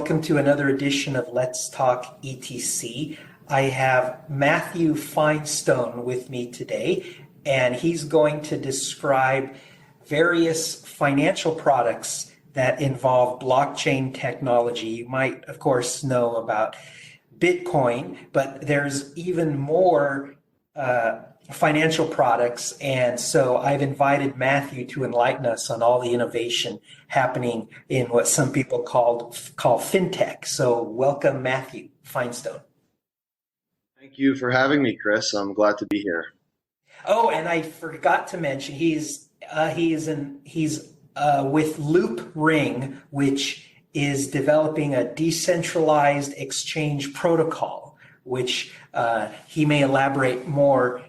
welcome to another edition of Let's Talk ETC. I have Matthew Finestone with me today, and he's going to describe various financial products that involve blockchain technology. You might, of course, know about Bitcoin, but there's even more financial products. And so I've invited Matthew to enlighten us on all the innovation happening in what some people call fintech. So welcome, Matthew Finestone. Thank you for having me, Chris. I'm glad to be here. Oh, and I forgot to mention he's with Loopring, which is developing a decentralized exchange protocol, which he may elaborate more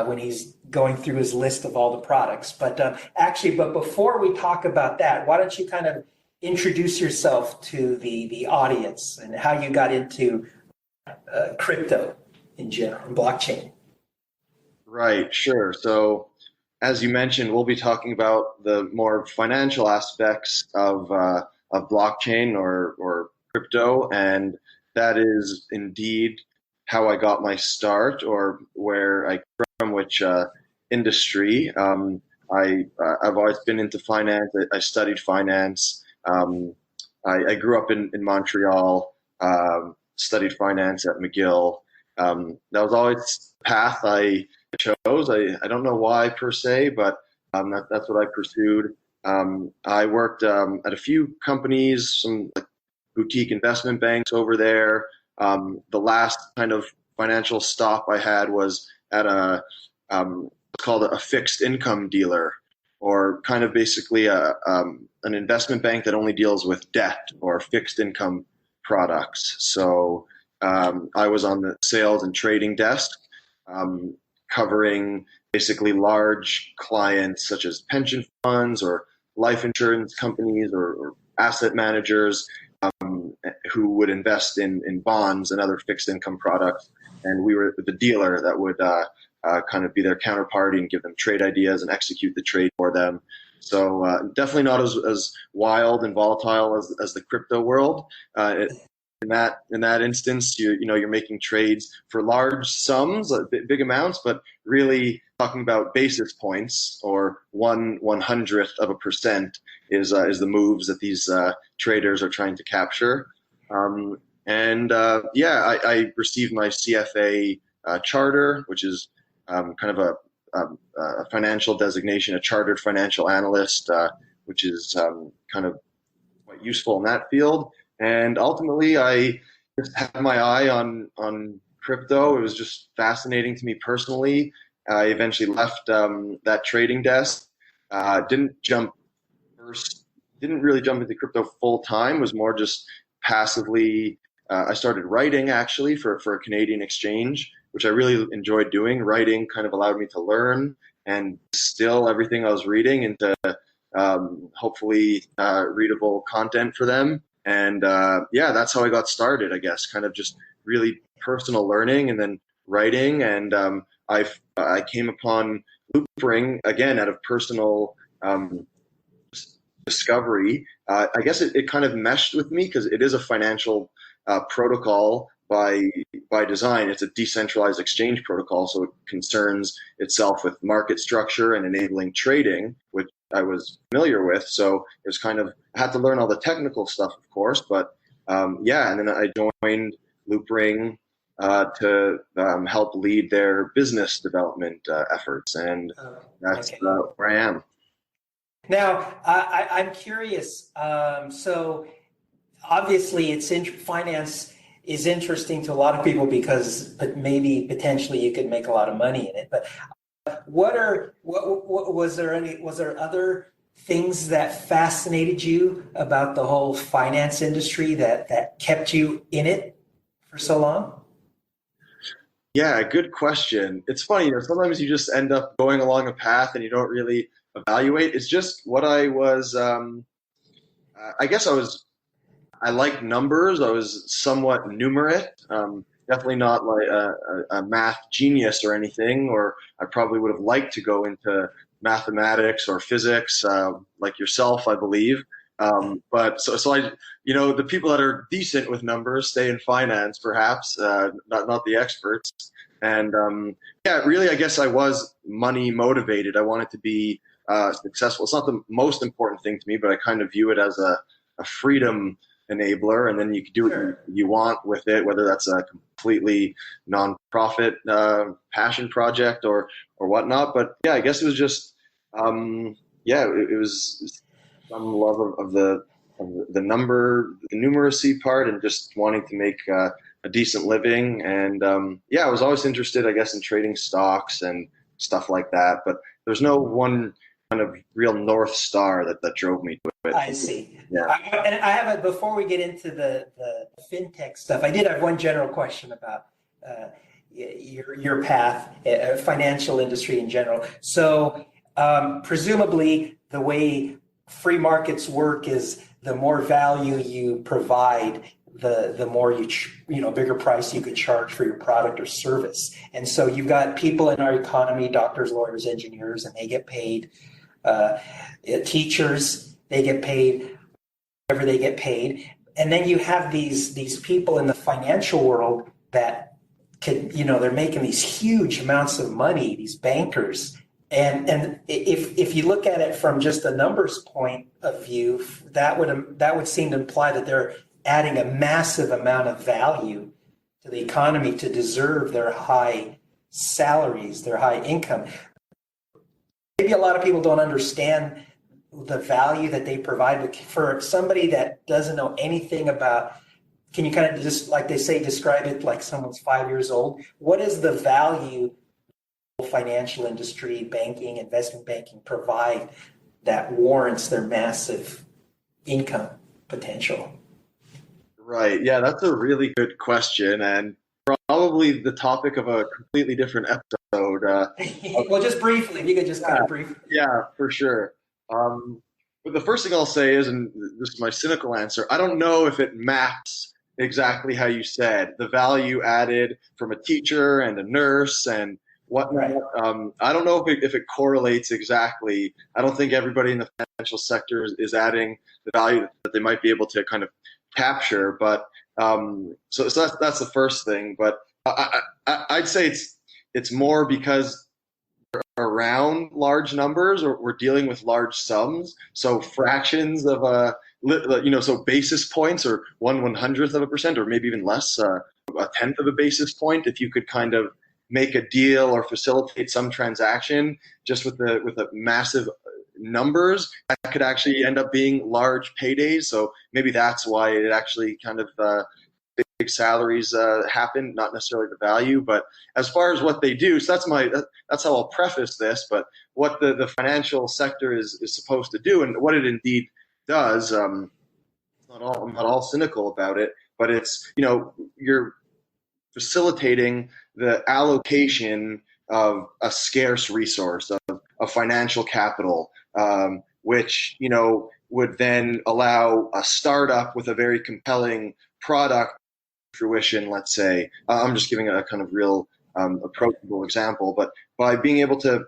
when he's going through his list of all the products. But before we talk about that, why don't you kind of introduce yourself to the audience and how you got into crypto in general, blockchain? Right, sure. So as you mentioned, we'll be talking about the more financial aspects of blockchain or crypto, and that is indeed how I got my start, or where I from which industry. I've always been into finance. I studied finance. I grew up in Montreal, studied finance at McGill. That was always the path I chose. I don't know why per se, but that's what I pursued. I worked at a few companies, some like boutique investment banks over there. The last kind of financial stop I had was at what's called a fixed income dealer, or kind of basically an investment bank that only deals with debt or fixed income products. So I was on the sales and trading desk, covering basically large clients such as pension funds or life insurance companies or asset managers who would invest in bonds and other fixed income products. And we were the dealer that would kind of be their counterparty and give them trade ideas and execute the trade for them. So definitely not as wild and volatile as the crypto world. In that instance, you're making trades for large sums, big amounts, but really talking about basis points, or 1/100% is the moves that these traders are trying to capture. I received my CFA charter, which is kind of a financial designation, a chartered financial analyst, which is kind of quite useful in that field. And ultimately, I just had my eye on crypto. It was just fascinating to me personally. I eventually left that trading desk. Didn't really jump into crypto full time. It was more just passively. I started writing actually for a Canadian exchange, which I really enjoyed doing. Writing kind of allowed me to learn and distill everything I was reading into hopefully readable content for them. And that's how I got started, I guess, kind of just really personal learning and then writing. And I came upon Loopring again out of personal discovery. I guess it kind of meshed with me because it is a financial protocol by design. It's a decentralized exchange protocol, so it concerns itself with market structure and enabling trading, which I was familiar with. So it was kind of, I had to learn all the technical stuff, of course, but and then I joined Loopring to help lead their business development efforts, and that's where I am. Now, I'm curious. So obviously, finance is interesting to a lot of people because maybe potentially you could make a lot of money in it. But was there other things that fascinated you about the whole finance industry that kept you in it for so long? Yeah, good question. It's funny, sometimes you just end up going along a path and you don't really evaluate. It's just what I was, I like numbers. I was somewhat numerate, definitely not like a math genius or anything, or I probably would have liked to go into mathematics or physics like yourself, I believe. But so I, the people that are decent with numbers stay in finance, perhaps, not the experts. And yeah, really, I guess I was money motivated. I wanted to be successful. It's not the most important thing to me, but I kind of view it as a freedom enabler, and then you can do what you want with it, whether that's a completely non-profit passion project or whatnot. But yeah, I guess it was just it was some love of the numeracy part, and just wanting to make a decent living. And I was always interested, I guess, in trading stocks and stuff like that. But there's no one kind of real North Star that drove me to it. I see. Yeah. And I have before we get into the fintech stuff, I did have one general question about your path, financial industry in general. So presumably the way free markets work is the more value you provide, the more bigger price you could charge for your product or service. And so you've got people in our economy, doctors, lawyers, engineers, and they get paid. Teachers, they get paid whatever they get paid. And then you have these people in the financial world that they're making these huge amounts of money, these bankers. And if you look at it from just a numbers point of view, that would seem to imply that they're adding a massive amount of value to the economy to deserve their high salaries, their high income. Maybe a lot of people don't understand the value that they provide. But for somebody that doesn't know anything about, can you kind of just, like they say, describe it like someone's 5 years old? What is the value financial industry, banking, investment banking provide that warrants their massive income potential? Right. Yeah, that's a really good question, and probably the topic of a completely different episode. Well, just briefly, if you could just kind of briefly. Yeah, for sure. But the first thing I'll say is, and this is my cynical answer, I don't know if it maps exactly how you said, the value added from a teacher and a nurse and whatnot. Right. I don't know if it correlates exactly. I don't think everybody in the financial sector is adding the value that they might be able to kind of capture. But so that's the first thing. But I'd say it's more because we're around large numbers, or we're dealing with large sums. So fractions of so basis points, or 1/100th of a percent, or maybe even less, a tenth of a basis point. If you could kind of make a deal or facilitate some transaction just with the massive numbers, that could actually end up being large paydays. So maybe that's why it actually kind of big salaries happen, not necessarily the value. But as far as what they do, so that's how I'll preface this. But what the financial sector is supposed to do, and what it indeed does, I'm not all cynical about it, but it's you're facilitating the allocation of a scarce resource of financial capital, which would then allow a startup with a very compelling product fruition. Let's say, I'm just giving a kind of real approachable example, but by being able to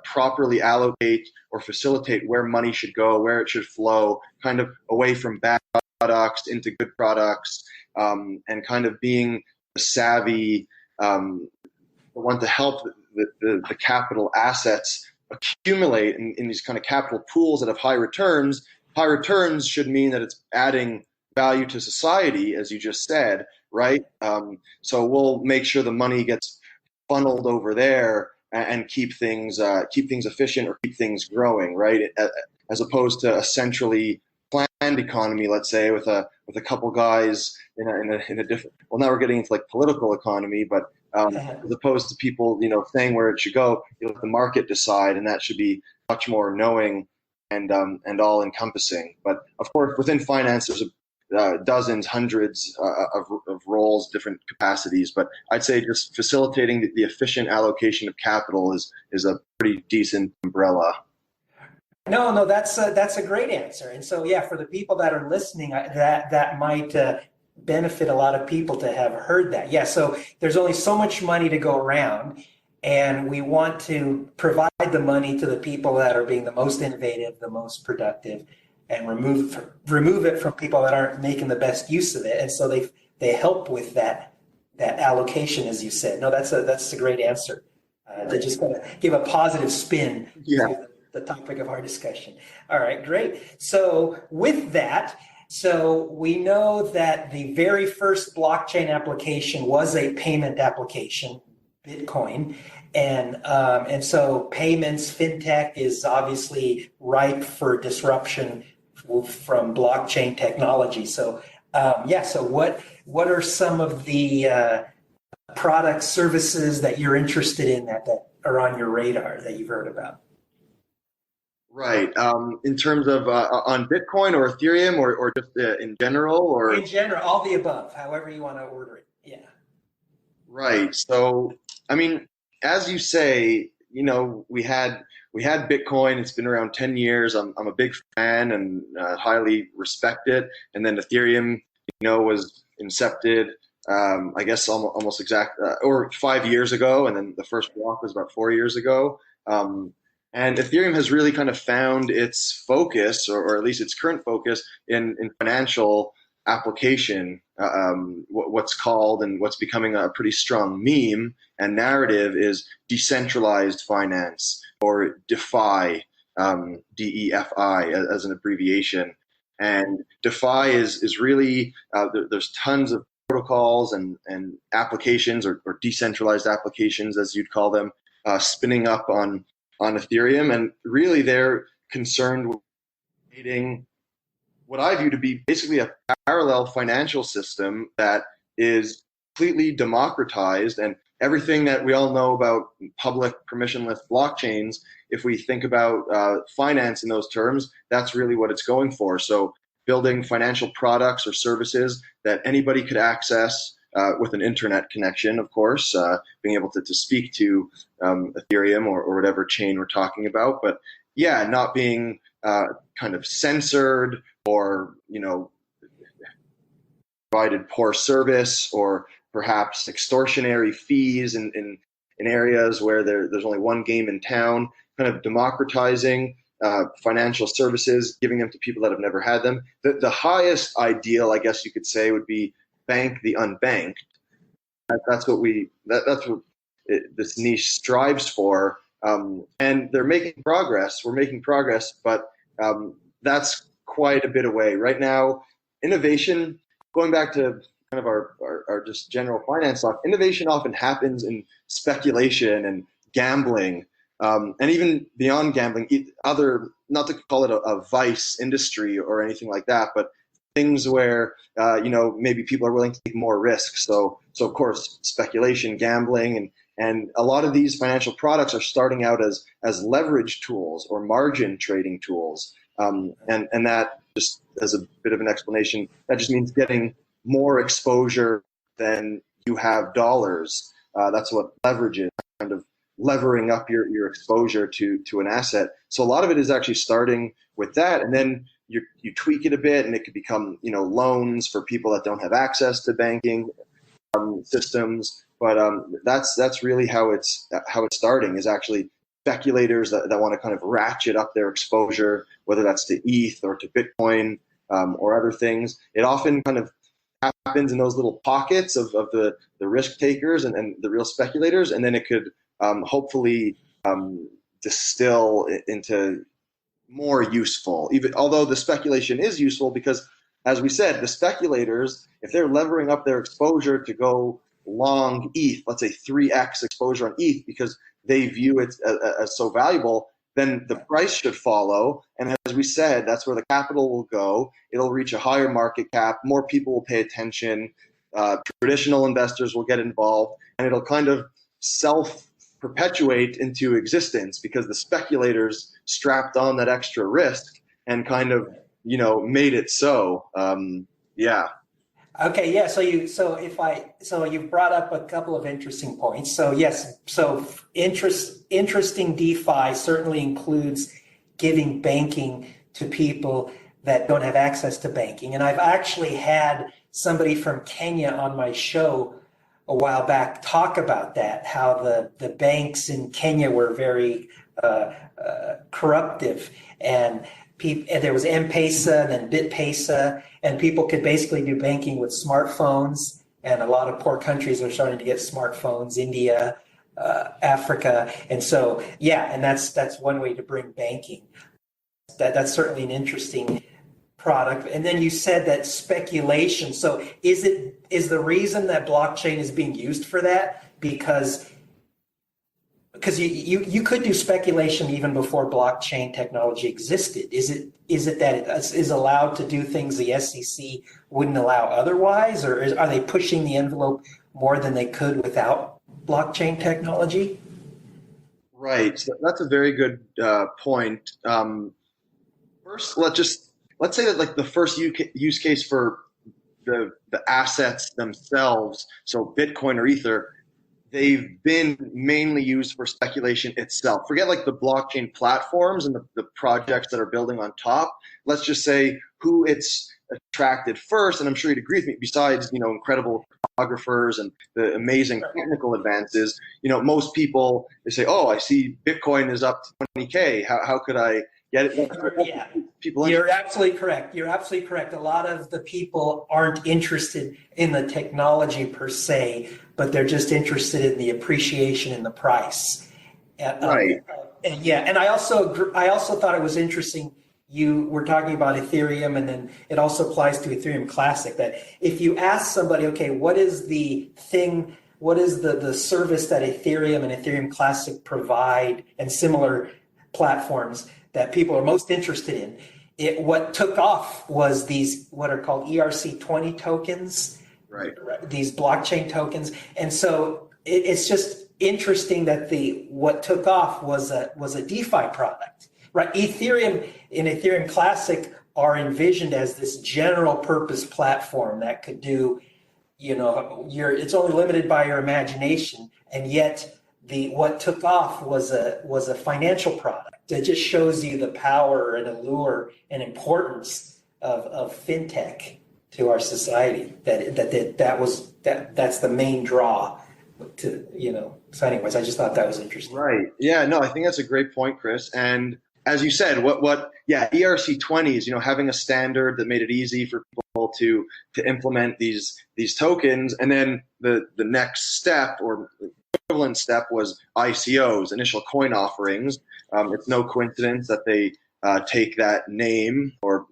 properly allocate or facilitate where money should go, where it should flow, kind of away from bad products into good products, and kind of being savvy, the one to help the capital assets accumulate in these kind of capital pools that have high returns. High returns should mean that it's adding value to society, as you just said, right? So we'll make sure the money gets funneled over there and keep things efficient, or keep things growing, right? As opposed to a centrally planned economy, let's say, with a couple guys in a different. Well, now we're getting into like political economy, but as opposed to people, saying where it should go, you let the market decide, and that should be much more knowing and all encompassing. But of course, within finance, there's dozens, hundreds of roles, different capacities. But I'd say just facilitating the efficient allocation of capital is a pretty decent umbrella. No, that's a great answer. And so, yeah, for the people that are listening, that might benefit a lot of people to have heard that. Yeah, so there's only so much money to go around, and we want to provide the money to the people that are being the most innovative, the most productive, and remove it from people that aren't making the best use of it. And so they help with that allocation, as you said. No, that's a great answer. To just kind of give a positive spin to the topic of our discussion. All right, great. So with that, so we know that the very first blockchain application was a payment application, Bitcoin, and so payments, fintech is obviously ripe for disruption from blockchain technology. So so what are some of the products, services that you're interested in that are on your radar that you've heard about? Right. In terms of on Bitcoin or Ethereum or just in general, or in general, all the above, however you want to order it. Yeah. Right. So, I mean, as you say, we had Bitcoin. It's been around 10 years. I'm a big fan and highly respect it. And then Ethereum, was incepted, I guess almost exact or 5 years ago, and then the first block was about 4 years ago. And Ethereum has really kind of found its focus, or at least its current focus, in financial application. What's called and what's becoming a pretty strong meme and narrative is decentralized finance, or Defy, DEFI as an abbreviation. And Defy is really, there's tons of protocols and applications, or decentralized applications, as you'd call them, spinning up on Ethereum. And really they're concerned with creating what I view to be basically a parallel financial system that is completely democratized. And everything that we all know about public permissionless blockchains, if we think about finance in those terms, that's really what it's going for. So building financial products or services that anybody could access with an internet connection, of course, being able to speak to Ethereum or whatever chain we're talking about. But yeah, not being kind of censored or, provided poor service, or perhaps extortionary fees in areas where there's only one game in town, kind of democratizing financial services, giving them to people that have never had them. The highest ideal, I guess you could say, would be bank the unbanked. That's what this niche strives for, and they're making progress. We're making progress, but that's quite a bit away right now. Innovation, going back to kind of our just general finance talk, innovation often happens in speculation and gambling, and even beyond gambling, other, not to call it a vice industry or anything like that, but things where maybe people are willing to take more risks. So of course, speculation, gambling, and a lot of these financial products are starting out as leverage tools or margin trading tools, and that, just as a bit of an explanation, that just means getting more exposure than you have dollars. That's what leverage is, kind of levering up your exposure to an asset. So a lot of it is actually starting with that, and then you tweak it a bit, and it could become loans for people that don't have access to banking systems. But that's really how it's starting, is actually speculators that want to kind of ratchet up their exposure, whether that's to ETH or to Bitcoin or other things. It often kind of happens in those little pockets of the risk takers and the real speculators, and then it could hopefully distill into more useful, even although the speculation is useful, because, as we said, the speculators, if they're levering up their exposure to go long ETH, let's say 3x exposure on ETH, because they view it as so valuable, then the price should follow. And as we said, that's where the capital will go. It'll reach a higher market cap. More people will pay attention. Traditional investors will get involved, and it'll kind of self-perpetuate into existence, because the speculators strapped on that extra risk and kind of, made it so. Yeah. Okay, yeah. So you've brought up a couple of interesting points. So yes, interesting DeFi certainly includes giving banking to people that don't have access to banking. And I've actually had somebody from Kenya on my show a while back talk about that, how the banks in Kenya were very corruptive, and there was M-Pesa and then BitPesa, and people could basically do banking with smartphones. And a lot of poor countries are starting to get smartphones, India, Africa, and so and that's one way to bring banking. That's certainly an interesting product. And then you said that speculation. So is the reason that blockchain is being used for that because you could do speculation even before blockchain technology existed? Is it that it is allowed to do things the SEC wouldn't allow otherwise, or are they pushing the envelope more than they could without blockchain technology? Right. So that's a very good point. First, let's say that like the first use case for the assets themselves, so Bitcoin or Ether, they've been mainly used for speculation itself. Forget like the blockchain platforms and the projects that are building on top. Let's just say who it's attracted first, and I'm sure you'd agree with me, besides, incredible photographers and the amazing technical advances, most people, they say, oh, I see Bitcoin is up to 20K. How could I get it? Yeah. You're absolutely correct. You're absolutely correct. A lot of the people aren't interested in the technology per se, but they're just interested in the appreciation in the price. Right. And I also thought it was interesting. You were talking about Ethereum, and then it also applies to Ethereum Classic, that if you ask somebody, okay, what is the service that Ethereum and Ethereum Classic provide and similar platforms that people are most interested in, what took off was these what are called ERC20 tokens, right? These blockchain tokens. And so it's just interesting that what took off was a DeFi product, right? Ethereum and Ethereum Classic are envisioned as this general purpose platform that could do, it's only limited by your imagination, and yet what took off was a financial product. It just shows you the power and allure and importance of fintech to our society. That's the main draw to. So, anyways, I just thought that was interesting. Right. Yeah. No, I think that's a great point, Chris. And as you said, ERC20s, having a standard that made it easy for people to implement these tokens, and then the next step or equivalent step was ICOs, initial coin offerings. It's no coincidence that they take that name, or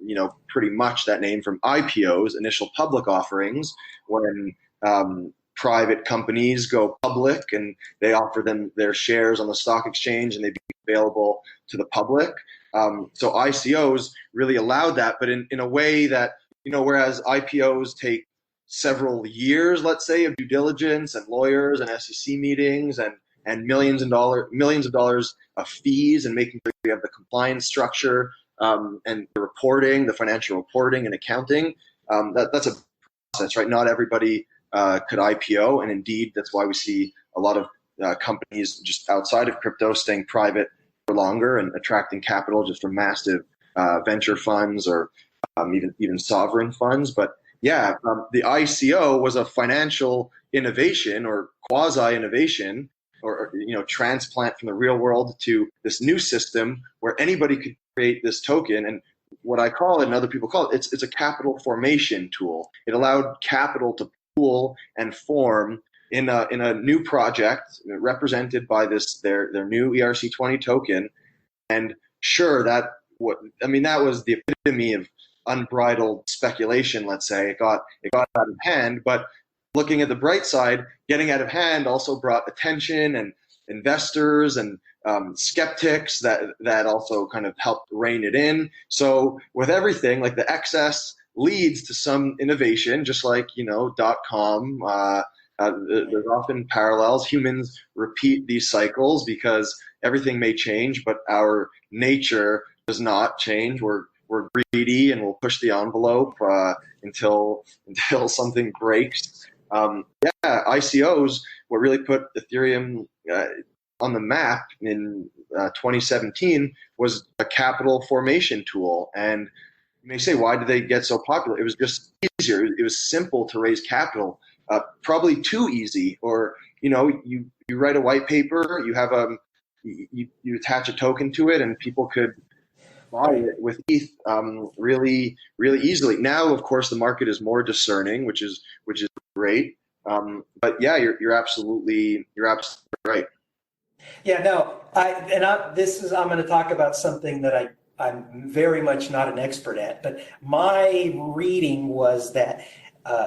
pretty much that name, from IPOs, initial public offerings, when private companies go public and they offer them their shares on the stock exchange and they become available to the public. So ICOs really allowed that, but in a way that, whereas IPOs take several years, let's say, of due diligence and lawyers and SEC meetings and millions of dollars of fees, and making sure you have the compliance structure and the financial reporting and accounting. That's a process, right? Not everybody could IPO, and indeed that's why we see a lot of companies just outside of crypto staying private for longer and attracting capital just from massive venture funds or even sovereign funds. But the ICO was a financial innovation or quasi-innovation, or transplant from the real world to this new system where anybody could create this token. And what I call it, and other people call it, it's a capital formation tool. It allowed capital to pool and form in a new project represented by their new ERC20 token. And sure, that was the epitome of unbridled speculation. Let's say it got out of hand, but looking at the bright side, getting out of hand also brought attention and investors and skeptics that also kind of helped rein it in. So with everything, like the excess leads to some innovation, just like .com. There's often parallels. Humans repeat these cycles because everything may change, but our nature does not change. We're greedy, and we'll push the envelope until something breaks. ICOs, what really put Ethereum on the map in 2017, was a capital formation tool. And you may say, why did they get so popular? It was just easier. It was simple to raise capital, probably too easy. Or you write a white paper, you have you attach a token to it, and people could buy it with ETH really really easily. Now, of course, the market is more discerning, which is great. But yeah, you're absolutely right. Yeah, no, I'm going to talk about something that I'm very much not an expert at, but my reading was that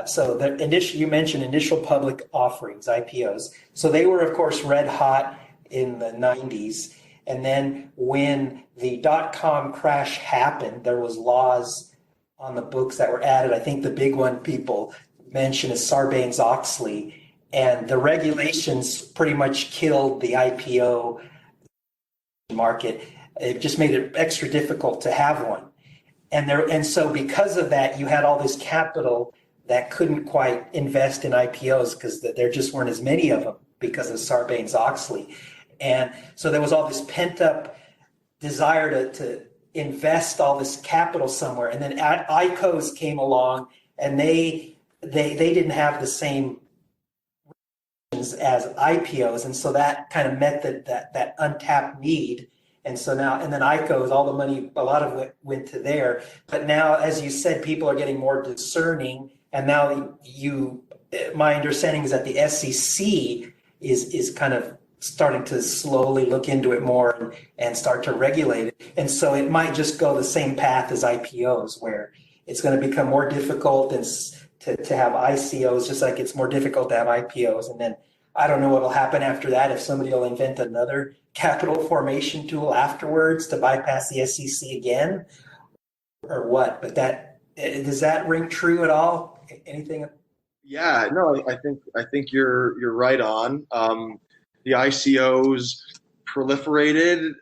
so the initial, you mentioned initial public offerings, IPOs. So they were, of course, red hot in the 90s. And then when the dot-com crash happened, there was laws on the books that were added. I think the big one people mention is Sarbanes-Oxley, and the regulations pretty much killed the IPO market. It just made it extra difficult to have one. And so because of that, you had all this capital that couldn't quite invest in IPOs because there just weren't as many of them because of Sarbanes-Oxley. And so there was all this pent up desire to invest all this capital somewhere. And then ICOs came along, and they didn't have the same as IPOs, and so that kind of met that untapped need. And so now, and then ICOs, all the money, a lot of it went to there. But now, as you said, people are getting more discerning, and now my understanding is that the SEC is kind of starting to slowly look into it more and start to regulate it. And so it might just go the same path as IPOs, where it's going to become more difficult and to have ICOs, just like it's more difficult to have IPOs. And then I don't know what will happen after that, if somebody will invent another capital formation tool afterwards to bypass the SEC again or what. But does that ring true at all? Anything? Yeah, no, I think you're right on. The ICOs proliferated.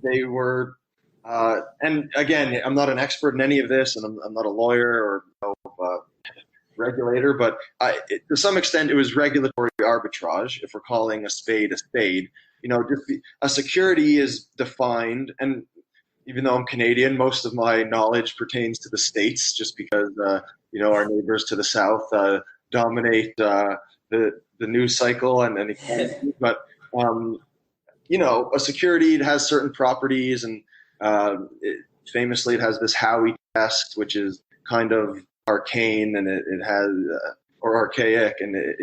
They were, and again, I'm not an expert in any of this, and I'm not a lawyer or regulator, but to some extent, it was regulatory arbitrage. If we're calling a spade, a security is defined, and even though I'm Canadian, most of my knowledge pertains to the States, just because our neighbors to the south dominate the news cycle and economy. But a security, it has certain properties, and famously, it has this Howey test, which is kind of arcane, and it has or archaic, and it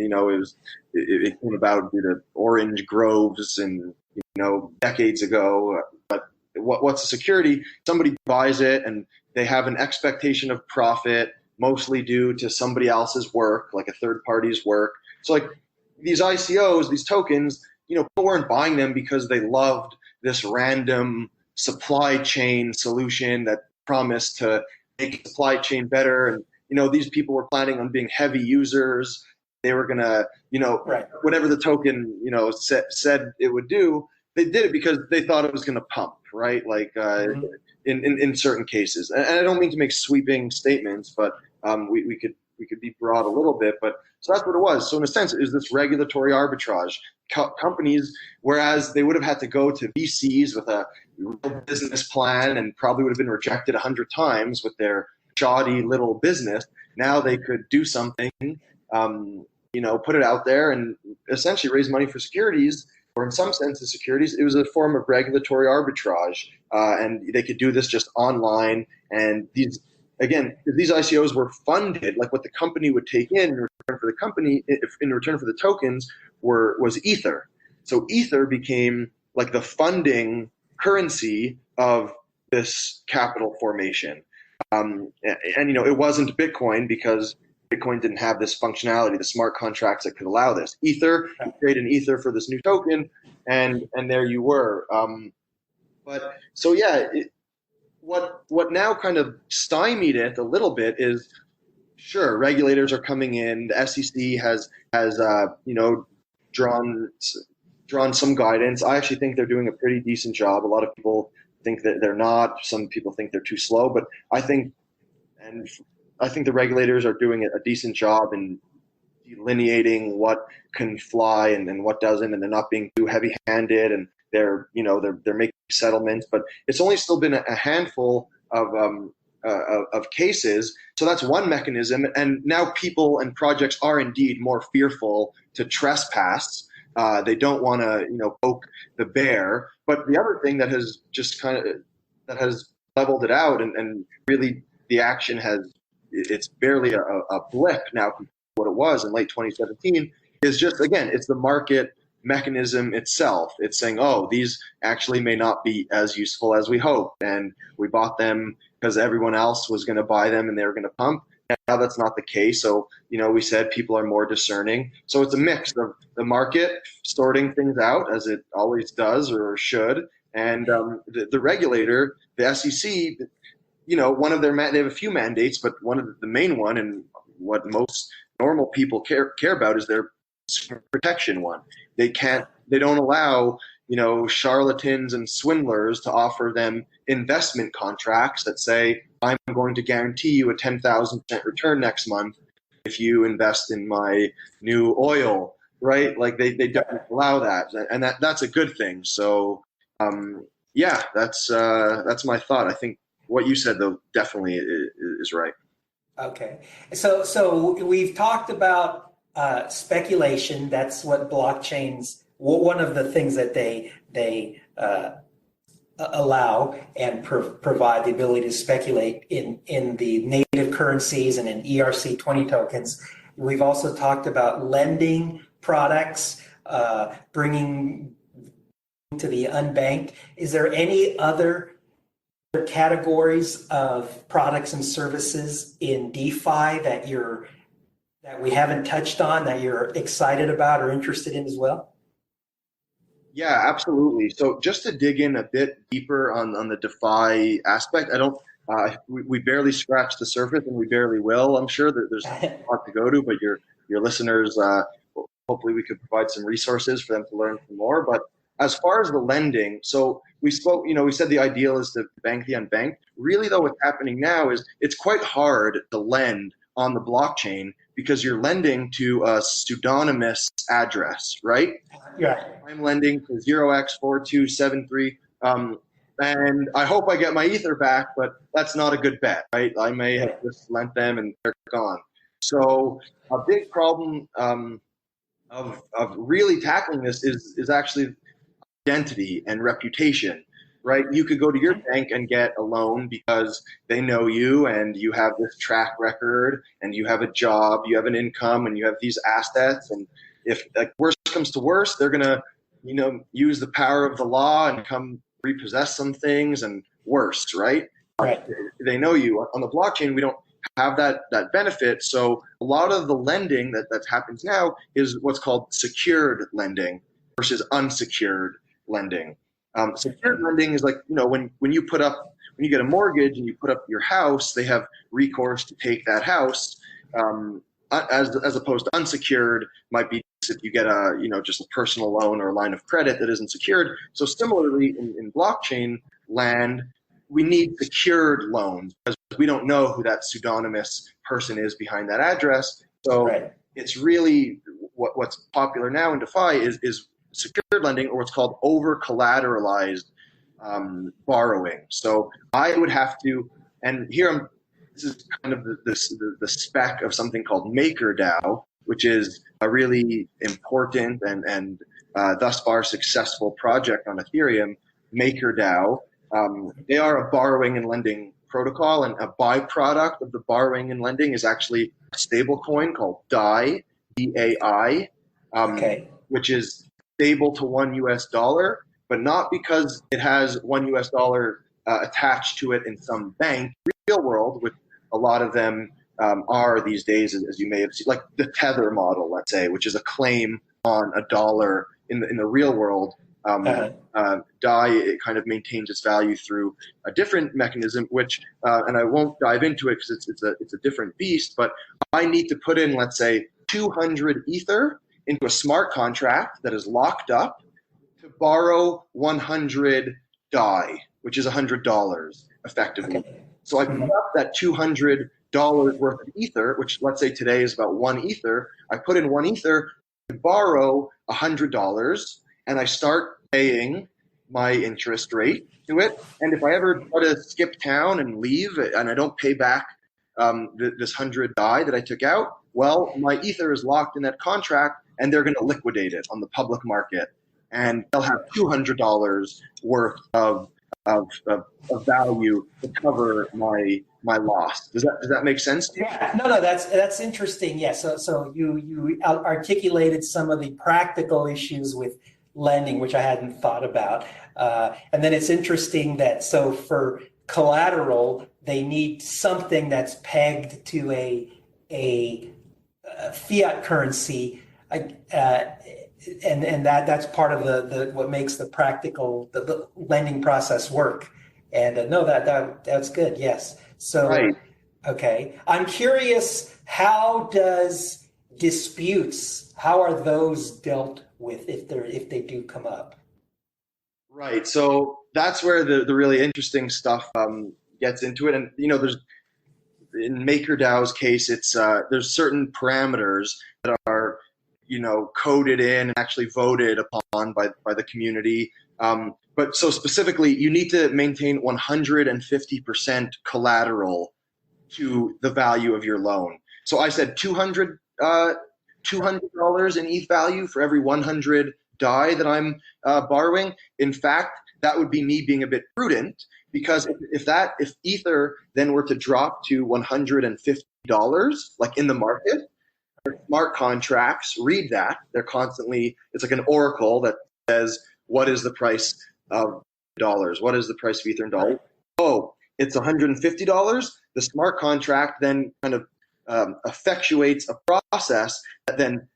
came about due to orange groves and decades ago. But what's a security? Somebody buys it, and they have an expectation of profit, mostly due to somebody else's work, like a third party's work. So like these ICOs, these tokens, people weren't buying them because they loved this random supply chain solution that promised to make the supply chain better. And these people were planning on being heavy users. They were gonna, right, whatever the token, said it would do. They did it because they thought it was gonna pump, right? Like in certain cases. And I don't mean to make sweeping statements, but we could be broad a little bit. But so that's what it was. So in a sense, it was this regulatory arbitrage. Companies, whereas they would have had to go to VCs with a real business plan and probably would have been rejected 100 times with their shoddy little business, now they could do something, put it out there and essentially raise money for securities, or in some senses securities. It was a form of regulatory arbitrage, and they could do this just online. And these ICOs were funded, like what the company would take in return for the company, in return for the tokens, was Ether. So Ether became like the funding currency of this capital formation. It wasn't Bitcoin, because Bitcoin didn't have this functionality, the smart contracts that could allow this. Ether, you create an Ether for this new token, and there you were. What now kind of stymied it a little bit is, sure, regulators are coming in. The SEC has drawn some guidance. I actually think they're doing a pretty decent job. A lot of people think that they're not. Some people think they're too slow, but I think the regulators are doing a decent job in delineating what can fly and what doesn't, and they're not being too heavy-handed, and they're making settlements. But it's only still been a handful of cases. So that's one mechanism, and now people and projects are indeed more fearful to trespass. They don't want to, poke the bear. But the other thing that has just that has leveled it out, and really the action it's barely a blip now compared to what it was in late 2017, is just, again, it's the market mechanism itself. It's saying, oh, these actually may not be as useful as we hoped, and we bought them because everyone else was going to buy them and they were going to pump. Now that's not the case. So, we said people are more discerning. So it's a mix of the market sorting things out, as it always does or should, and the regulator, the SEC, one of they have a few mandates, but one of the main one, and what most normal people care about, is their protection one. They don't allow, charlatans and swindlers to offer them investment contracts that say, I'm going to guarantee you a 10,000% return next month if you invest in my new oil, right? Like they don't allow that, and that's a good thing. So, yeah, that's my thought. I think what you said, though, definitely is right. Okay, so we've talked about speculation. That's what blockchains. One of the things that they allow and provide the ability to speculate in the native currencies and in ERC20 tokens. We've also talked about lending products, bringing to the unbanked. Is there any other categories of products and services in DeFi that we haven't touched on, that you're excited about or interested in as well? Yeah, absolutely. So just to dig in a bit deeper on the Defy aspect, we barely scratched the surface, and we barely will. I'm sure that there's a lot to go to, but your listeners, hopefully we could provide some resources for them to learn some more. But as far as the lending, so we spoke, we said the ideal is to bank the unbanked. Really, though, what's happening now is it's quite hard to lend on the blockchain because you're lending to a pseudonymous address, right? Yeah. I'm lending to 0x4273, and I hope I get my Ether back, but that's not a good bet, right? I may have just lent them and they're gone. So a big problem of really tackling this is actually identity and reputation, right? You could go to your bank and get a loan because they know you and you have this track record and you have a job, you have an income, and you have these assets. And if worst comes to worst, they're going to, use the power of the law and come repossess some things and worse, right? Right. They know you. On the blockchain, we don't have that benefit. So a lot of the lending that happens now is what's called secured lending versus unsecured lending. Secured lending is like, when you get a mortgage and you put up your house, they have recourse to take that house, as opposed to unsecured might be if you get just a personal loan or a line of credit that isn't secured. So similarly, in blockchain land, we need secured loans because we don't know who that pseudonymous person is behind that address. So It's really what's popular now in DeFi is secured lending, or what's called over-collateralized borrowing. So I would have to, and here this is kind of the spec of something called MakerDAO, which is a really important and thus far successful project on Ethereum. MakerDAO, they are a borrowing and lending protocol, and a byproduct of the borrowing and lending is actually a stable coin called DAI, D-A-I, which is stable to $1, but not because it has $1 attached to it in some bank. Real world, which a lot of them are these days, as you may have seen, like the Tether model, let's say, which is a claim on a dollar in the real world. DAI, it kind of maintains its value through a different mechanism, which, and I won't dive into it because it's a different beast, but I need to put in, let's say, 200 Ether into a smart contract that is locked up to borrow 100 DAI, which is $100 effectively. Okay. So I put up that $200 worth of Ether, which let's say today is about 1 Ether. I put in 1 Ether to borrow $100, and I start paying my interest rate to it. And if I ever try to skip town and leave and I don't pay back this 100 DAI that I took out, well, my Ether is locked in that contract, and they're going to liquidate it on the public market, and they'll have $200 worth of value to cover my loss. Does that make sense to you? Yeah, no, that's interesting. Yeah, so you articulated some of the practical issues with lending, which I hadn't thought about, and then it's interesting that so for collateral they need something that's pegged to a fiat currency, and that's part of the what makes the practical the lending process work. And no, that's good. Yes. So, Right. okay. I'm curious, how does disputes, how are those dealt with if they do come up? Right. So that's where the really interesting stuff gets into it. And there's in MakerDAO's case, it's there's certain parameters that are coded in and actually voted upon by the community. But so specifically, you need to maintain 150% collateral to the value of your loan. So I said $200 in ETH value for every 100 DAI that I'm borrowing. In fact, that would be me being a bit prudent, because if Ether then were to drop to $150, like in the market, smart contracts read that. They're constantly, it's like an oracle that says, what is the price of dollars? What is the price of Ether in dollars? Oh, it's $150. The smart contract then kind of effectuates a process that then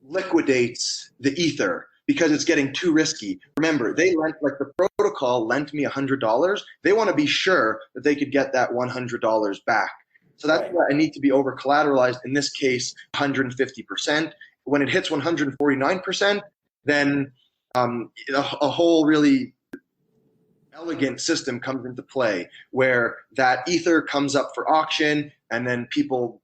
liquidates the Ether because it's getting too risky. Remember, they lent, like the protocol lent me $100. They want to be sure that they could get that $100 back. So that's why I need to be over collateralized, in this case, 150%. When it hits 149%, then a whole really elegant system comes into play where that Ether comes up for auction, and then people,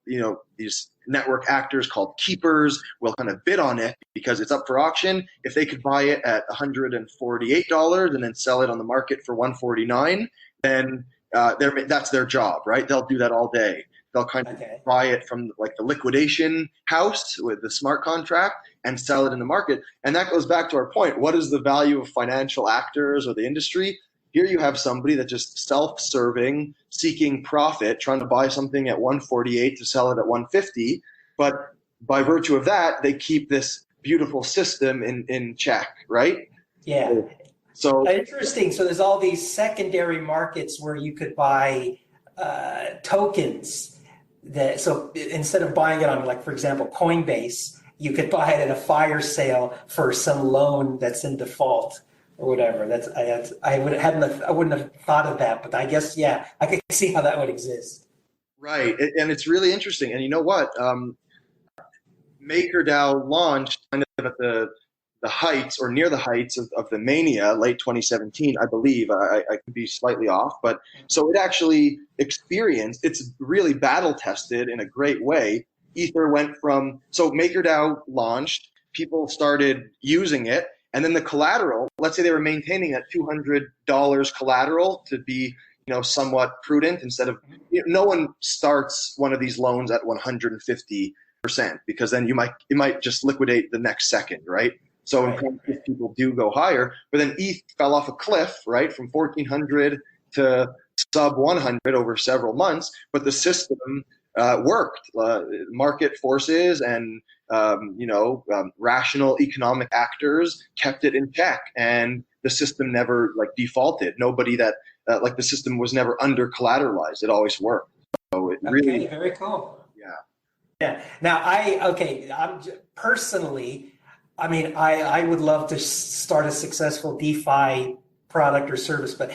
these network actors called keepers will kind of bid on it because it's up for auction. If they could buy it at $148 and then sell it on the market for $149, then that's their job, right? They'll do that all day. They'll kind of buy it from like the liquidation house with the smart contract and sell it in the market. And that goes back to our point. What is the value of financial actors or the industry? Here you have somebody that's just self-serving, seeking profit, trying to buy something at 148 to sell it at 150. But by virtue of that, they keep this beautiful system in check, right? Yeah. So interesting. So there's all these secondary markets where you could buy tokens. So instead of buying it on, like, for example, Coinbase, you could buy it at a fire sale for some loan that's in default or whatever. I wouldn't have thought of that, but I guess, yeah, I can see how that would exist. Right, and it's really interesting. And you know what? MakerDAO launched kind of at the heights or near the heights of the mania, late 2017, I believe. I could be slightly off, but so it actually experienced, it's really battle tested in a great way. Ether went from, so MakerDAO launched, people started using it, and then the collateral, let's say they were maintaining that $200 collateral to be, somewhat prudent instead of, no one starts one of these loans at 150%, because then you might just liquidate the next second, right? So in practice, people do go higher, but then ETH fell off a cliff, right, from 1,400 to sub 100 over several months. But the system worked. Market forces and rational economic actors kept it in check, and the system never defaulted. Nobody that the system was never under collateralized. It always worked. So it really very cool. Yeah. Yeah. Now I'm personally. I mean, I would love to start a successful DeFi product or service, but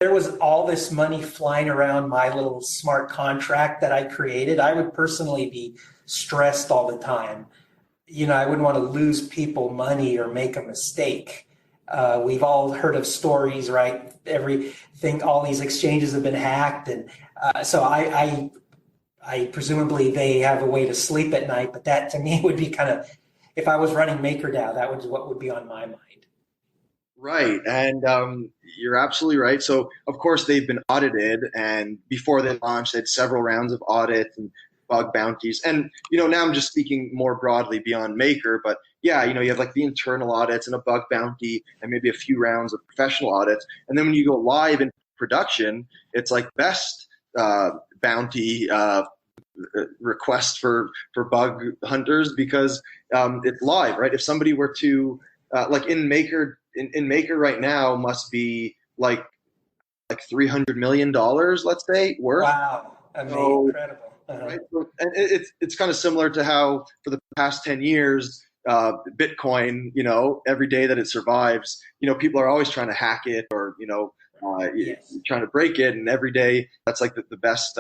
there was all this money flying around my little smart contract that I created, I would personally be stressed all the time. I wouldn't want to lose people money or make a mistake. We've all heard of stories, right? Everything, all these exchanges have been hacked. And so I presumably they have a way to sleep at night, but that to me would be kind of, if I was running MakerDAO, that was what would be on my mind. Right, and you're absolutely right. So, of course, they've been audited, and before they launched, they had several rounds of audits, and bug bounties. And, now I'm just speaking more broadly beyond Maker, but yeah, you have like the internal audits and a bug bounty and maybe a few rounds of professional audits. And then when you go live in production, it's like best bounty request for bug hunters because it's live, right? If somebody were to like in Maker right now must be like $300 million, let's say, worth. Wow, So, incredible. right? So, and it's kind of similar to how for the past 10 years, Bitcoin, every day that it survives, people are always trying to hack it or, Yes. trying to break it. And every day that's like the best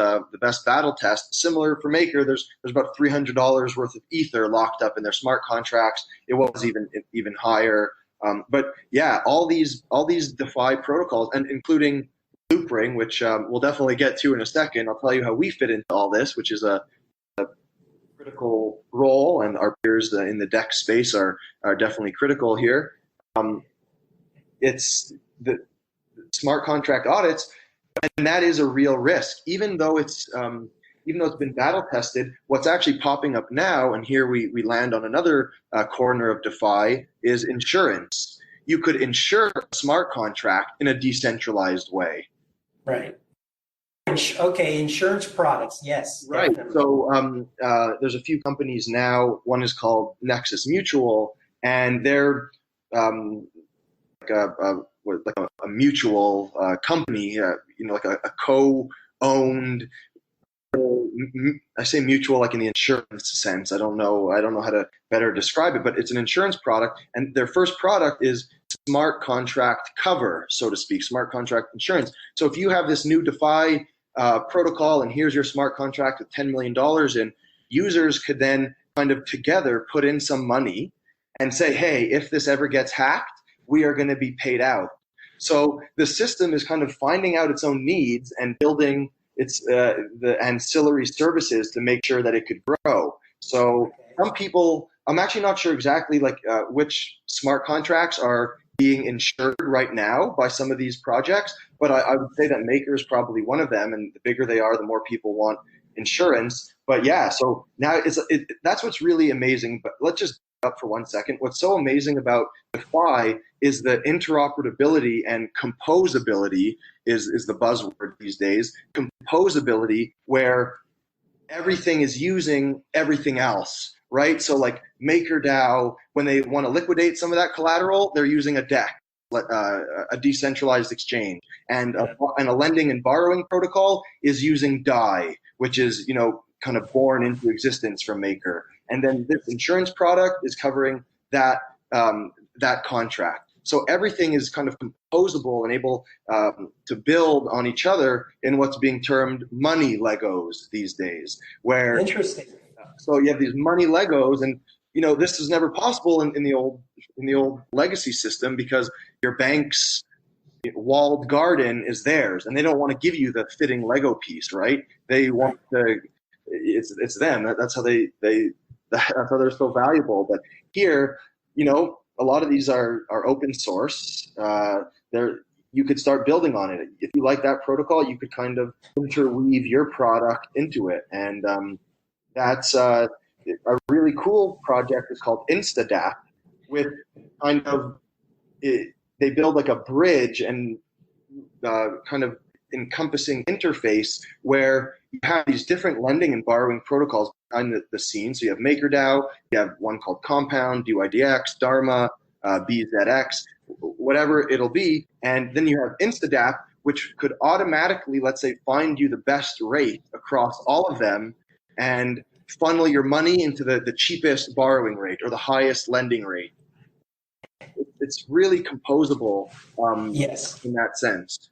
battle test. Similar for Maker, there's about $300 worth of Ether locked up in their smart contracts. It was even higher. But yeah, all these DeFi protocols, and including Loopring, which we'll definitely get to in a second. I'll tell you how we fit into all this, which is a critical role, and our peers in the DEX space are definitely critical here. It's the smart contract audits, and that is a real risk, even though it's been battle tested. What's actually popping up now, and here we land on another corner of DeFi, is insurance. You could insure a smart contract in a decentralized way. Right. Okay, insurance products, yes. Right. Definitely. So there's a few companies now. One is called Nexus Mutual, and they're like a mutual company, like a co-owned. I say mutual like in the insurance sense. I don't know how to better describe it, but it's an insurance product, and their first product is smart contract cover, so to speak, smart contract insurance. So if you have this new DeFi protocol, and here's your smart contract with $10 million in, users could then kind of together put in some money and say, hey, if this ever gets hacked, we are going to be paid out. So the system is kind of finding out its own needs and building its the ancillary services to make sure that it could grow. So some people, I'm actually not sure exactly like which smart contracts are being insured right now by some of these projects, but I would say that Maker is probably one of them, and the bigger they are, the more people want insurance. But yeah, so now that's what's really amazing. But let's just up for 1 second. What's so amazing about DeFi is the interoperability and composability is the buzzword these days. Composability, where everything is using everything else, right? So like MakerDAO, when they want to liquidate some of that collateral, they're using a DEX, a decentralized exchange, and a lending and borrowing protocol is using DAI, which is kind of born into existence from Maker. And then this insurance product is covering that contract. So everything is kind of composable and able to build on each other in what's being termed money Legos these days. Where interesting. So you have these money Legos, and this is never possible in the old legacy system because your bank's walled garden is theirs, and they don't want to give you the fitting Lego piece, right? They want to. It's them. That's how that's how they're so valuable. But here, a lot of these are open source. You could start building on it. If you like that protocol, you could kind of interweave your product into it. And that's a really cool project. It's called InstaDApp, with kind of they build like a bridge and kind of encompassing interface where you have these different lending and borrowing protocols behind the scenes. So you have MakerDAO, you have one called Compound, DYDX, Dharma, BZX, whatever it'll be. And then you have InstaDApp, which could automatically, let's say, find you the best rate across all of them and funnel your money into the cheapest borrowing rate or the highest lending rate. It's really composable Yes. in that sense.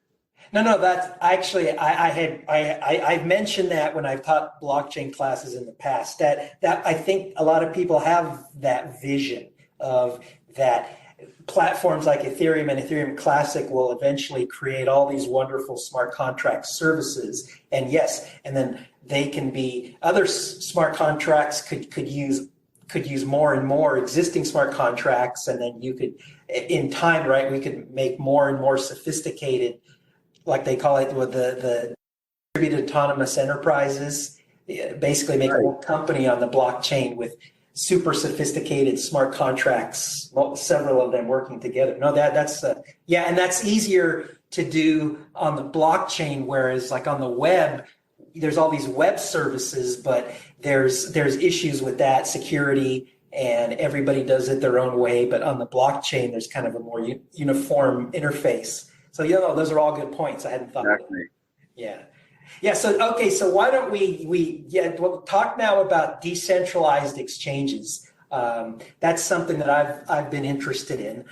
No, that's actually, I've mentioned that when I've taught blockchain classes in the past, that I think a lot of people have that vision of that platforms like Ethereum and Ethereum Classic will eventually create all these wonderful smart contract services. And yes, and then they can be, other smart contracts could use more and more existing smart contracts, and then you could, in time, right, we could make more and more sophisticated, like they call it with the distributed autonomous enterprises, basically make a Right. whole company on the blockchain with super sophisticated smart contracts, several of them working together. No, that's yeah, and that's easier to do on the blockchain, whereas like on the web, there's all these web services, but there's issues with that security, and everybody does it their own way. But on the blockchain, there's kind of a more uniform interface. So those are all good points. I hadn't thought of it. Exactly. Yeah. Yeah. So, okay. So why don't we'll talk now about decentralized exchanges. That's something that I've been interested in.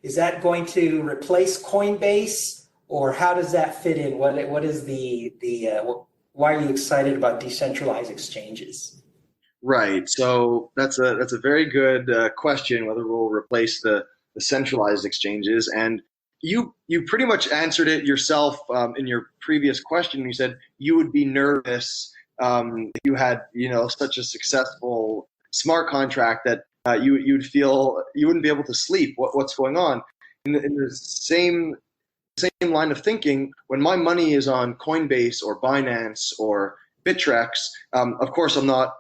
Is that going to replace Coinbase, or how does that fit in? What is why are you excited about decentralized exchanges? Right. So that's a very good question, whether we'll replace the centralized exchanges. And you pretty much answered it yourself in your previous question. You said you would be nervous if you had such a successful smart contract that you'd feel you wouldn't be able to sleep. What's going on? In the same line of thinking, when my money is on Coinbase or Binance or Bittrex, of course, I'm not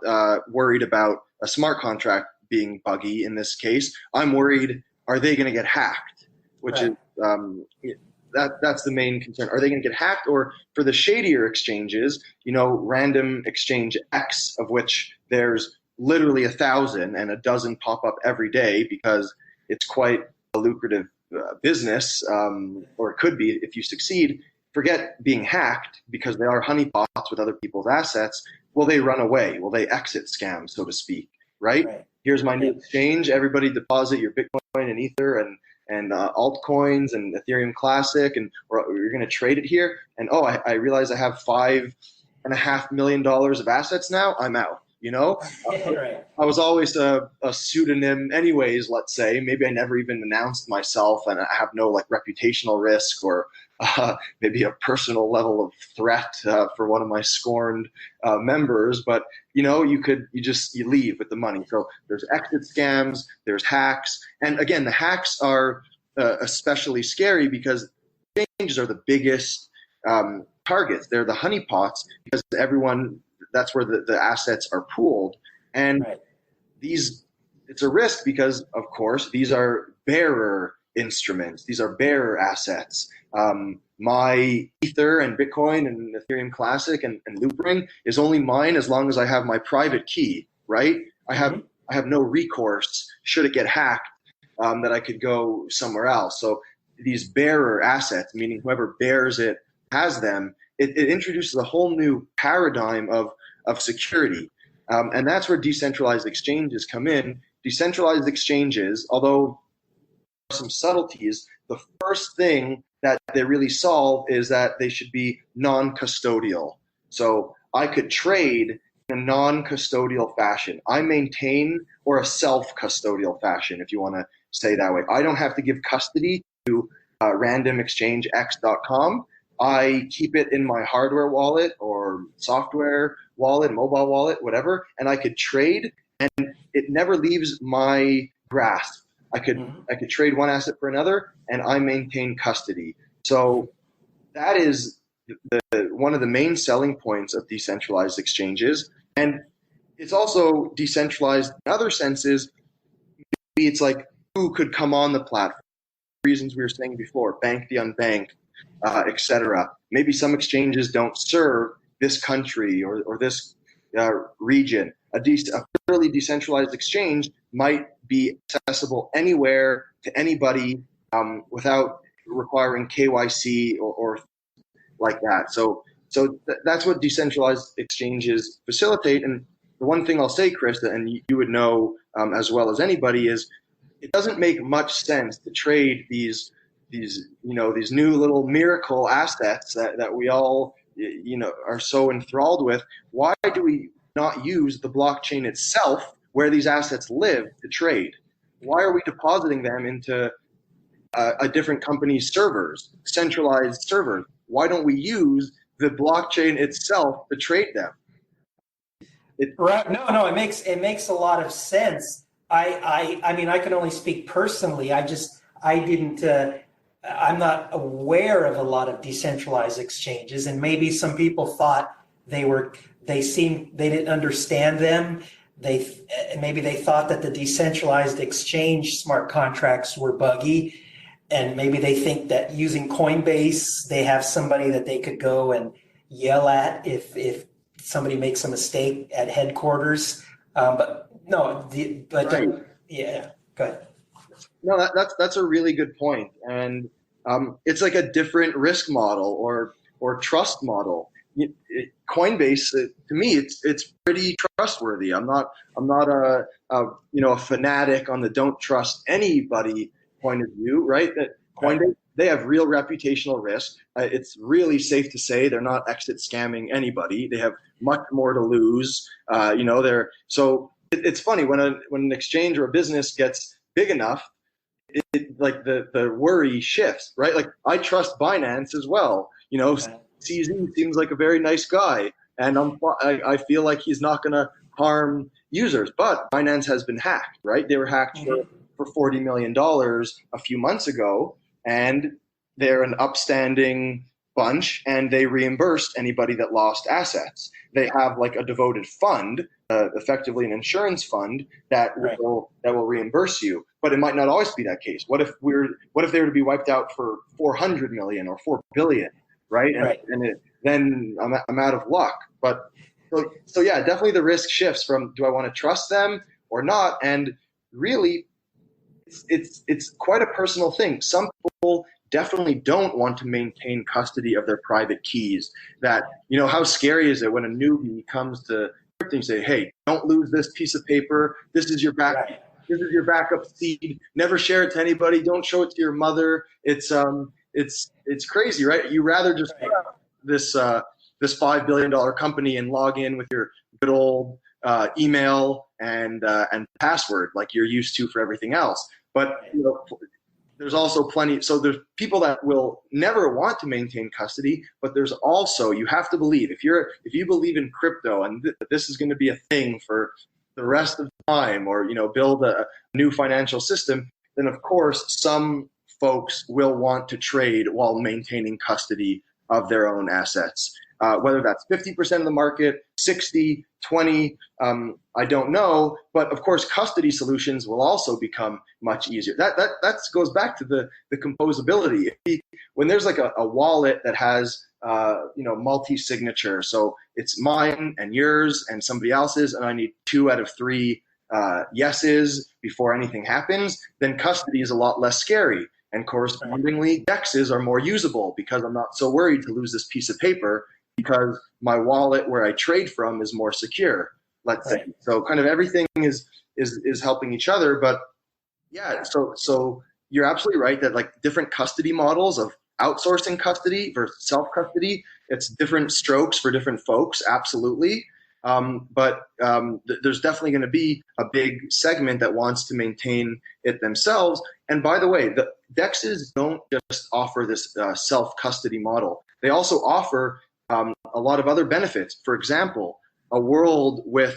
worried about a smart contract being buggy in this case. I'm worried, are they going to get hacked? Which Right. is that's the main concern. Are they going to get hacked? Or for the shadier exchanges, random exchange X, of which there's literally 1,000 and a dozen pop up every day because it's quite a lucrative business, or it could be if you succeed. Forget being hacked, because they are honeypots with other people's assets. Will they run away? Will they exit scam, so to speak? Right? Right. Here's my new Yeah. exchange. Everybody deposit your Bitcoin and Ether and altcoins and Ethereum Classic, and you're going to trade it here. And I realize I have $5.5 million of assets now. I'm out. Right. I was always a pseudonym anyways, let's say. Maybe I never even announced myself, and I have no reputational risk or maybe a personal level of threat for one of my scorned members. But you leave with the money. So there's exit scams, there's hacks, and again, the hacks are especially scary because exchanges are the biggest targets. They're the honeypots because that's where the assets are pooled. And Right. it's a risk because, of course, these are bearer instruments. These are bearer assets. My Ether and Bitcoin and Ethereum Classic and Loopring is only mine as long as I have my private key, right? I have no recourse should it get hacked, that I could go somewhere else. So these bearer assets, meaning whoever bears it has them, it introduces a whole new paradigm of security. And that's where decentralized exchanges come in. Decentralized exchanges, although there are some subtleties, the first thing that they really solve is that they should be non-custodial. So I could trade in a non-custodial fashion. I maintain, or a self-custodial fashion, if you want to say that way. I don't have to give custody to randomexchangex.com. I keep it in my hardware wallet or software wallet, mobile wallet, whatever, and I could trade, and it never leaves my grasp. I could trade one asset for another, and I maintain custody. So that is one of the main selling points of decentralized exchanges, and it's also decentralized in other senses. Maybe it's like who could come on the platform. Reasons we were saying before, bank the unbanked, etc. Maybe some exchanges don't serve this country or this region. A purely decentralized exchange might be accessible anywhere to anybody without requiring KYC or like that. So that's what decentralized exchanges facilitate. And the one thing I'll say, Chris, and you would know as well as anybody, is it doesn't make much sense to trade these new little miracle assets that we all are so enthralled with. Why do we not use the blockchain itself where these assets live to trade? Why are we depositing them into a different company's servers, centralized servers? Why don't we use the blockchain itself to trade them? Right. No, it makes a lot of sense. I mean, I can only speak personally. I'm not aware of a lot of decentralized exchanges, and maybe some people thought they didn't understand them. Maybe they thought that the decentralized exchange smart contracts were buggy, and maybe they think that using Coinbase, they have somebody that they could go and yell at if somebody makes a mistake at headquarters. But no, Right. yeah, go ahead. No, that's a really good point, and it's like a different risk model or trust model. Coinbase, to me, it's pretty trustworthy. I'm not a fanatic on the don't trust anybody point of view, right? That Coinbase, they have real reputational risk. It's really safe to say they're not exit scamming anybody. They have much more to lose. It's funny when an exchange or a business gets big enough, like the worry shifts, right? Like I trust Binance as well. CZ seems like a very nice guy, and I feel like he's not going to harm users. But Binance has been hacked, right? They were hacked for $40 million a few months ago, and they're an upstanding bunch, and they reimbursed anybody that lost assets. They have like a devoted fund, effectively an insurance fund that will reimburse you. But it might not always be that case. What if they were to be wiped out for 400 million or 4 billion, right? Then I'm out of luck. But so yeah, definitely the risk shifts from do I want to trust them or not? And really, it's quite a personal thing. Some people definitely don't want to maintain custody of their private keys. That, how scary is it when a newbie comes to crypto and say, hey, don't lose this piece of paper. This is your This is your backup seed. Never share it to anybody. Don't show it to your mother. It's crazy, right? You rather just put up this $5 billion company and log in with your good old email and password like you're used to for everything else. But there's also plenty. So there's people that will never want to maintain custody, but there's also, you have to believe, if you believe in crypto and this is going to be a thing for the rest of the time, or build a new financial system, then of course some folks will want to trade while maintaining custody of their own assets. Whether that's 50% of the market, 60, 20, I don't know. But of course, custody solutions will also become much easier. That goes back to the composability. When there's like a wallet that has multi-signature, so it's mine and yours and somebody else's, and I need 2 out of 3 yeses before anything happens, then custody is a lot less scary. And correspondingly, DEXs are more usable because I'm not so worried to lose this piece of paper because my wallet where I trade from is more secure, let's say. So kind of everything is helping each other. But yeah, so you're absolutely right that like different custody models of outsourcing custody versus self-custody, it's different strokes for different folks, absolutely. But there's definitely going to be a big segment that wants to maintain it themselves. And by the way, the DEXs don't just offer this self-custody model. They also offer a lot of other benefits. For example, a world with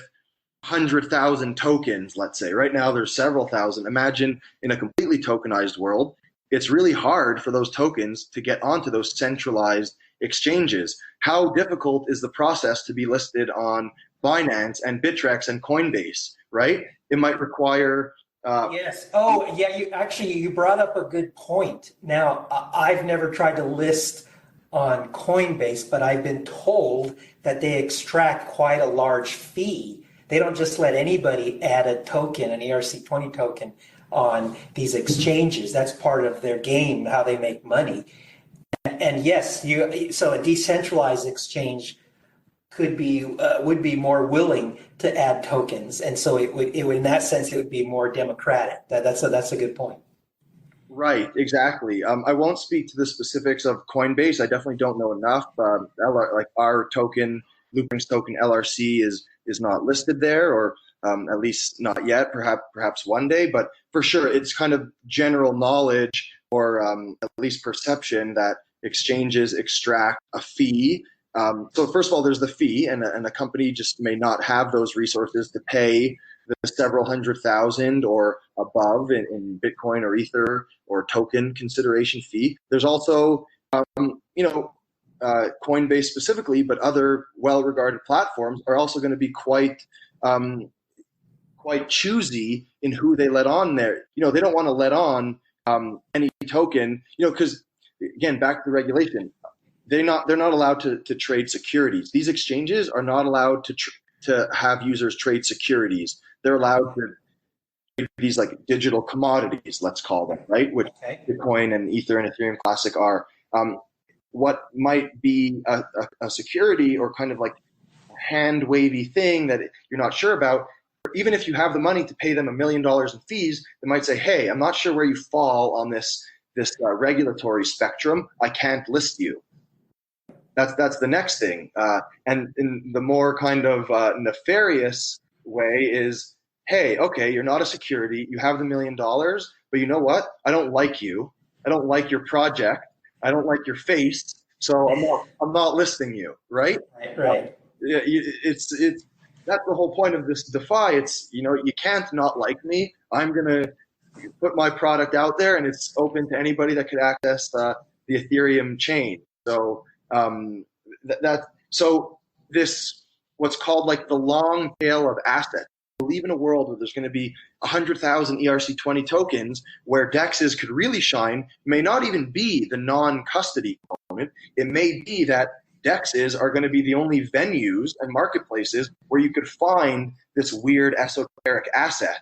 100,000 tokens, let's say. Right now there's several thousand. Imagine in a completely tokenized world, it's really hard for those tokens to get onto those centralized exchanges. How difficult is the process to be listed on Binance and Bittrex and Coinbase, right? It might require yes. Oh, yeah. You brought up a good point. Now, I've never tried to list on Coinbase, but I've been told that they extract quite a large fee. They don't just let anybody add a token, an ERC20 token, on these exchanges. That's part of their game, how they make money. And yes, so a decentralized exchange would be more willing to add tokens, and so it would in that sense it would be more democratic. That's a good point. Right, exactly. I won't speak to the specifics of Coinbase. I definitely don't know enough. Like our token, Loopring's token LRC is not listed there, or at least not yet. Perhaps one day, but for sure, it's kind of general knowledge, or at least perception, that exchanges extract a fee. So first of all, there's the fee, and a company just may not have those resources to pay the several 100,000 or above in Bitcoin or Ether or token consideration fee. There's also, Coinbase specifically, but other well-regarded platforms are also going to be quite choosy in who they let on there. They don't want to let on any token, because again, back to the regulation, they're not allowed to trade securities. These exchanges are not allowed to have users trade securities. They're allowed to trade these like digital commodities, let's call them, right? Which Bitcoin and Ether and Ethereum Classic are. What might be a security or kind of like a hand wavy thing that you're not sure about, even if you have the money to pay them $1 million in fees, they might say, hey, I'm not sure where you fall on this regulatory spectrum. I can't list you. That's the next thing. And in the more kind of nefarious way is, hey, okay, you're not a security. You have the $1 million, but you know what? I don't like you. I don't like your project. I don't like your face. So I'm not listing you, right? Right. It's that's the whole point of this Defy. It's, you can't not like me. I'm going to put my product out there, and it's open to anybody that could access the Ethereum chain. So so this, what's called like the long tail of assets. I believe in a world where there's going to be 100,000 ERC20 tokens, where DEXs could really shine. May not even be the non-custody component. It may be that DEXs are going to be the only venues and marketplaces where you could find this weird esoteric asset.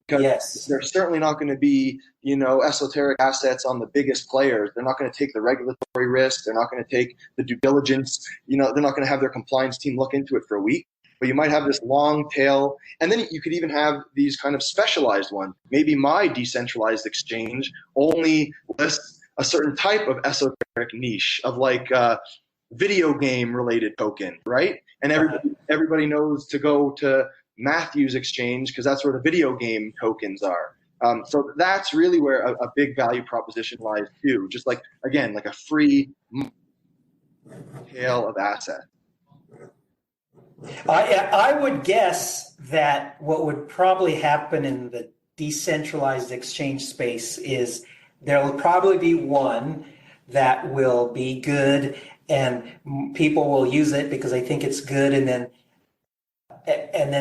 Because there's certainly not going to be, esoteric assets on the biggest players. They're not going to take the regulatory risk. They're not going to take the due diligence. They're not going to have their compliance team look into it for a week. But you might have this long tail. And then you could even have these kind of specialized ones. Maybe my decentralized exchange only lists a certain type of esoteric niche of like video game related token, right? And everybody knows to go to Matthew's exchange because that's where the video game tokens are. So that's really where a big value proposition lies too. Just like, again, like a free tail of assets. I would guess that what would probably happen in the decentralized exchange space is there will probably be one that will be good and people will use it because they think it's good, and then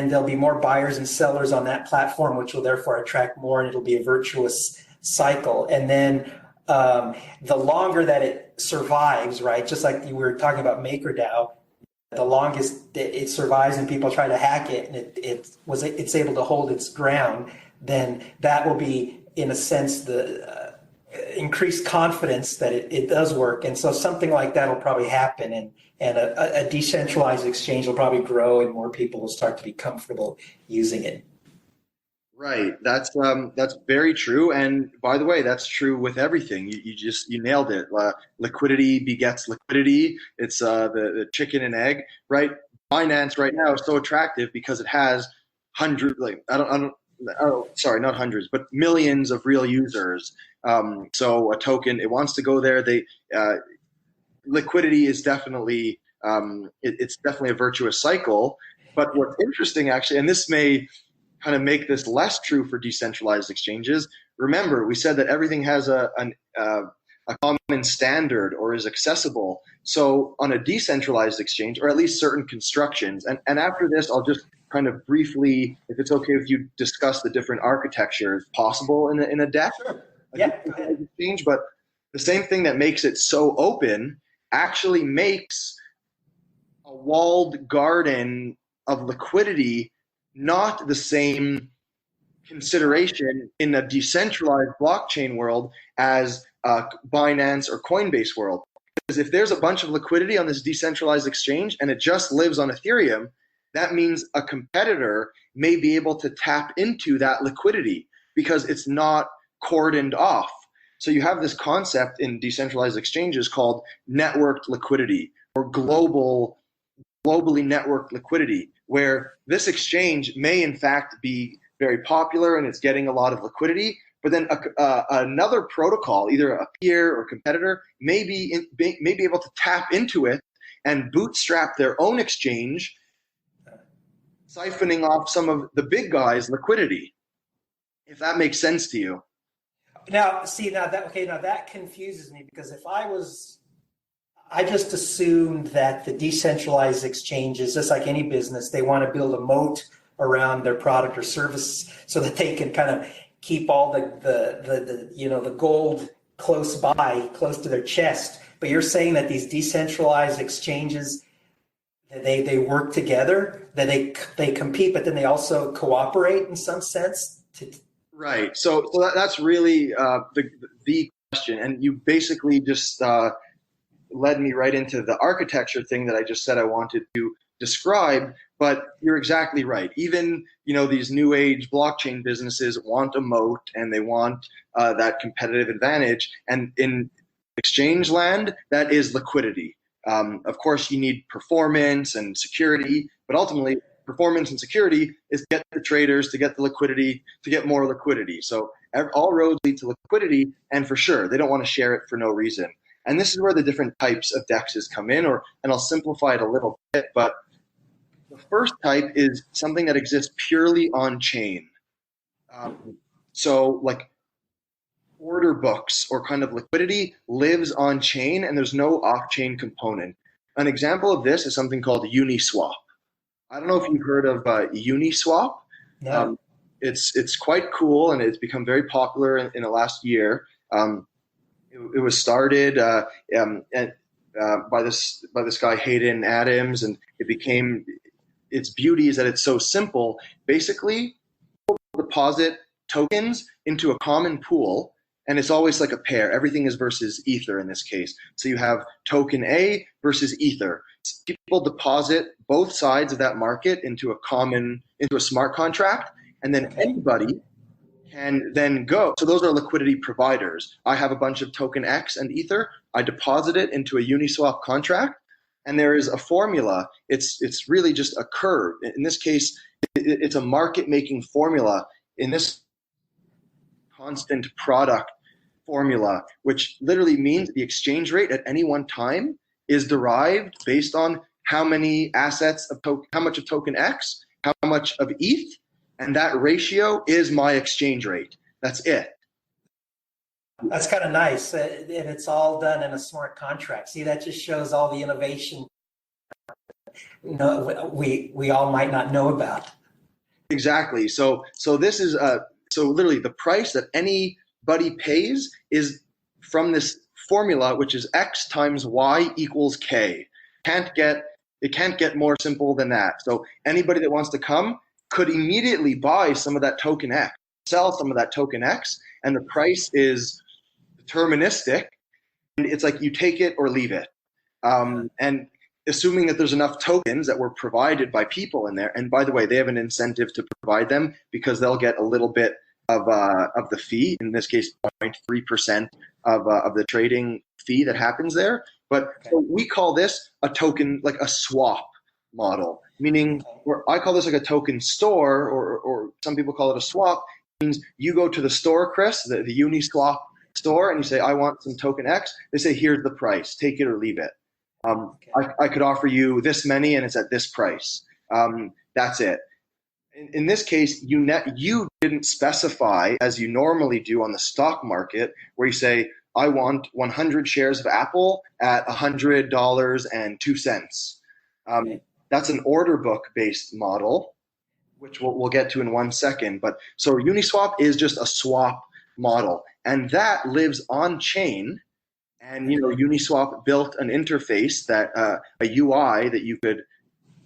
there'll be more buyers and sellers on that platform, which will therefore attract more, and it'll be a virtuous cycle. And then the longer that it survives, right, just like you were talking about MakerDAO, the longest it survives and people try to hack it and it's able to hold its ground, then that will be, in a sense, the increased confidence that it does work. And so something like that will probably happen, and a decentralized exchange will probably grow and more people will start to be comfortable using it. Right. That's very true. And by the way, that's true with everything. You nailed it. Liquidity begets liquidity. It's the chicken and egg, right? Binance right now is so attractive because it has hundreds, not hundreds, but millions of real users. So a token, it wants to go there. Liquidity is definitely it's definitely a virtuous cycle. But what's interesting, actually, and this may kind of make this less true for decentralized exchanges. Remember, we said that everything has a common standard or is accessible. So on a decentralized exchange, or at least certain constructions, and after this, I'll just kind of briefly, if it's okay with you, discuss the different architectures possible in a DEX. Sure. Yeah, go ahead. Exchange, but the same thing that makes it so open actually makes a walled garden of liquidity not the same consideration in a decentralized blockchain world as Binance or Coinbase world. Because if there's a bunch of liquidity on this decentralized exchange and it just lives on Ethereum, that means a competitor may be able to tap into that liquidity because it's not cordoned off. So you have this concept in decentralized exchanges called networked liquidity or globally networked liquidity, where this exchange may in fact be very popular and it's getting a lot of liquidity, but then another protocol, either a peer or competitor, may be able to tap into it and bootstrap their own exchange, siphoning off some of the big guys' liquidity, if that makes sense to you. Now that confuses me, because if I just assumed that the decentralized exchanges, just like any business, they want to build a moat around their product or service so that they can kind of keep all the gold close by, close to their chest. But you're saying that these decentralized exchanges, they work together, that they compete, but then they also cooperate in some sense. Right. So that's really the question, and you basically just led me right into the architecture thing that I just said I wanted to describe. But you're exactly right. Even these new age blockchain businesses want a moat, and they want that competitive advantage. And in exchange land, that is liquidity. Of course, you need performance and security, but ultimately, performance and security is to get the traders, to get the liquidity, to get more liquidity. So all roads lead to liquidity, and for sure, they don't want to share it for no reason. And this is where the different types of DEXs come in, and I'll simplify it a little bit, but the first type is something that exists purely on chain. So like order books or kind of liquidity lives on chain, and there's no off-chain component. An example of this is something called Uni Swap. I don't know if you've heard of Uni Swap. No. It's quite cool, and it's become very popular in the last year. It was started by this guy Hayden Adams, and its beauty is that it's so simple. Basically, people deposit tokens into a common pool, and it's always like a pair. Everything is versus Ether in this case. So you have token A versus Ether. People deposit both sides of that market into a smart contract, and then anybody can then go. So those are liquidity providers. I have a bunch of token X and Ether. I deposit it into a Uniswap contract, and there is a formula. It's really just a curve. In this case, it's a market-making formula. In this constant product formula, which literally means the exchange rate at any one time is derived based on how many assets of how much of token X, how much of ETH, and that ratio is my exchange rate. That's it. That's kind of nice, and it's all done in a smart contract. See, that just shows all the innovation we all might not know about. Exactly. So this is so literally the price that anybody pays is from this formula, which is X times Y equals K. It can't get more simple than that. So anybody that wants to come could immediately buy some of that token X, sell some of that token X, and the price is deterministic. And it's like you take it or leave it. And assuming that there's enough tokens that were provided by people in there, and by the way, they have an incentive to provide them because they'll get a little bit of the fee, in this case 0.3% of the trading fee that happens there. But so we call this a token, like a swap model, meaning I call this like a token store, or some people call it a swap. It means you go to the store, Chris, the Uniswap store, and you say, I want some token X. They say, here's the price, take it or leave it. I could offer you this many, and it's at this price. That's it. In this case, you didn't specify, as you normally do on the stock market, where you say, I want 100 shares of Apple at $100.02. That's an order book based model, which we'll get to in 1 second. But so Uniswap is just a swap model, and that lives on chain. And Uniswap built an interface that a UI that you could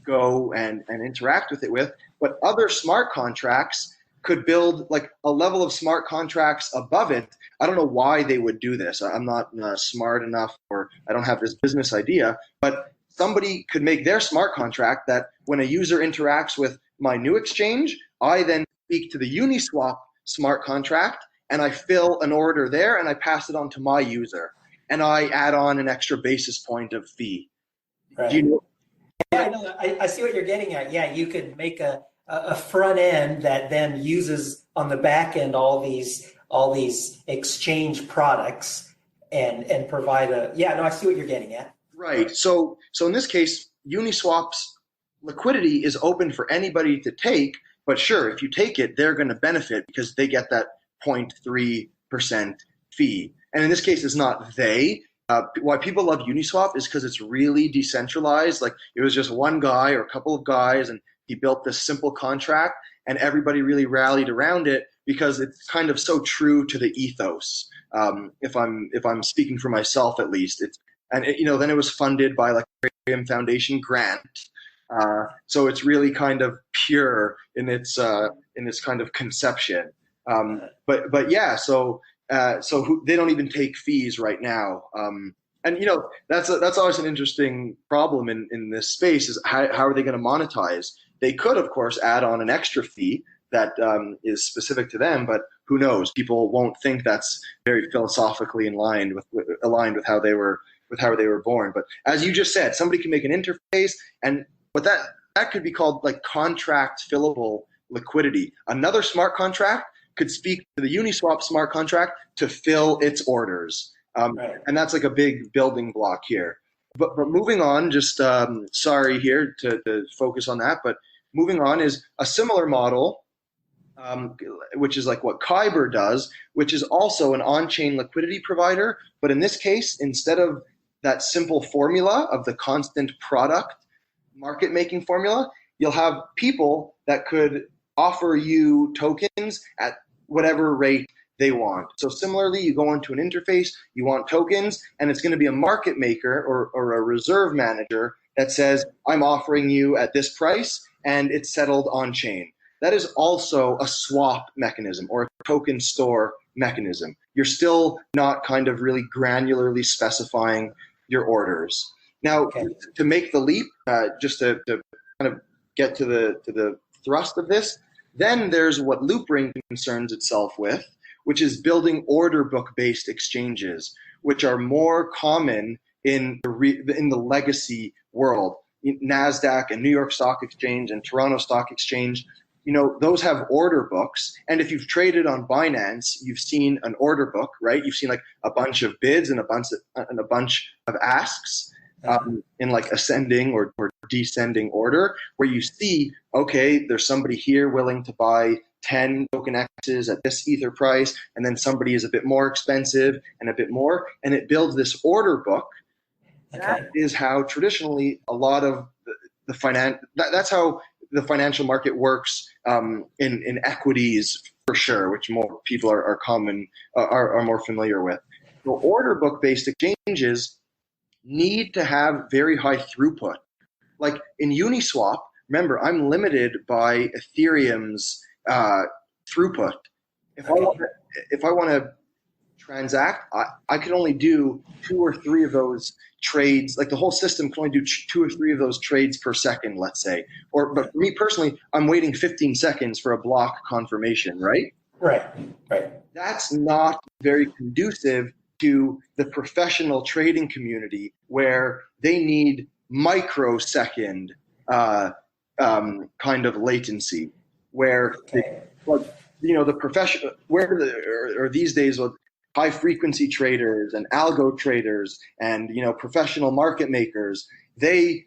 go and interact with it with. But other smart contracts could build like a level of smart contracts above it. I don't know why they would do this. I'm not smart enough, or I don't have this business idea, but somebody could make their smart contract that when a user interacts with my new exchange, I then speak to the Uniswap smart contract, and I fill an order there, and I pass it on to my user, and I add on an extra basis point of fee. Right. Do you know? Yeah, I know. I see what you're getting at. Yeah, you could make a front end that then uses on the back end all these exchange products and provide a. Yeah, no, I see what you're getting at. Right. So in this case, Uniswap's liquidity is open for anybody to take, but sure, if you take it, they're going to benefit because they get that 0.3% fee. And in this case, it's not they. why people love Uniswap is because it's really decentralized. Like it was just one guy or a couple of guys, and he built this simple contract, and everybody really rallied around it because it's kind of so true to the ethos. If I'm speaking for myself at least, then it was funded by like Ethereum Foundation grant. So it's really kind of pure in its kind of conception. But yeah, so they don't even take fees right now. And that's always an interesting problem in this space is how are they going to monetize? They could, of course, add on an extra fee that is specific to them, but who knows? People won't think that's very philosophically aligned with how they were born. But as you just said, somebody can make an interface, and what that could be called like contract fillable liquidity. Another smart contract could speak to the Uniswap smart contract to fill its orders. Right. And that's like a big building block here. But moving on, just sorry here to focus on that, but moving on is a similar model, which is like what Kyber does, which is also an on-chain liquidity provider. But in this case, instead of that simple formula of the constant product market making formula, you'll have people that could offer you tokens at whatever rate they want. So similarly, you go onto an interface, you want tokens, and it's going to be a market maker or a reserve manager that says, I'm offering you at this price, and it's settled on chain. That is also a swap mechanism or a token store mechanism. You're still not kind of really granularly specifying your orders. Now, to make the leap, just to kind of get to the thrust of this, then there's what Loopring concerns itself with, which is building order book-based exchanges, which are more common in the legacy world. NASDAQ and New York Stock Exchange and Toronto Stock Exchange, those have order books. And if you've traded on Binance, you've seen an order book, right? You've seen like a bunch of bids and a bunch of asks in like ascending or descending order, where you see, okay, there's somebody here willing to buy 10 token X's at this Ether price, and then somebody is a bit more expensive and a bit more, and it builds this order book. Okay. That is how traditionally a lot of that's how the financial market works in equities for sure, which more people are more familiar with. So order book based exchanges need to have very high throughput. Like in Uniswap, remember, I'm limited by Ethereum's throughput. If I want to transact, I can only do 2 or 3 of those trades. Like the whole system can only do 2 or 3 of those trades per second, let's say. But for me personally, I'm waiting 15 seconds for a block confirmation, right? Right. That's not very conducive to the professional trading community, where they need microsecond kind of latency, where the professional, or these days with high frequency traders and algo traders and professional market makers, they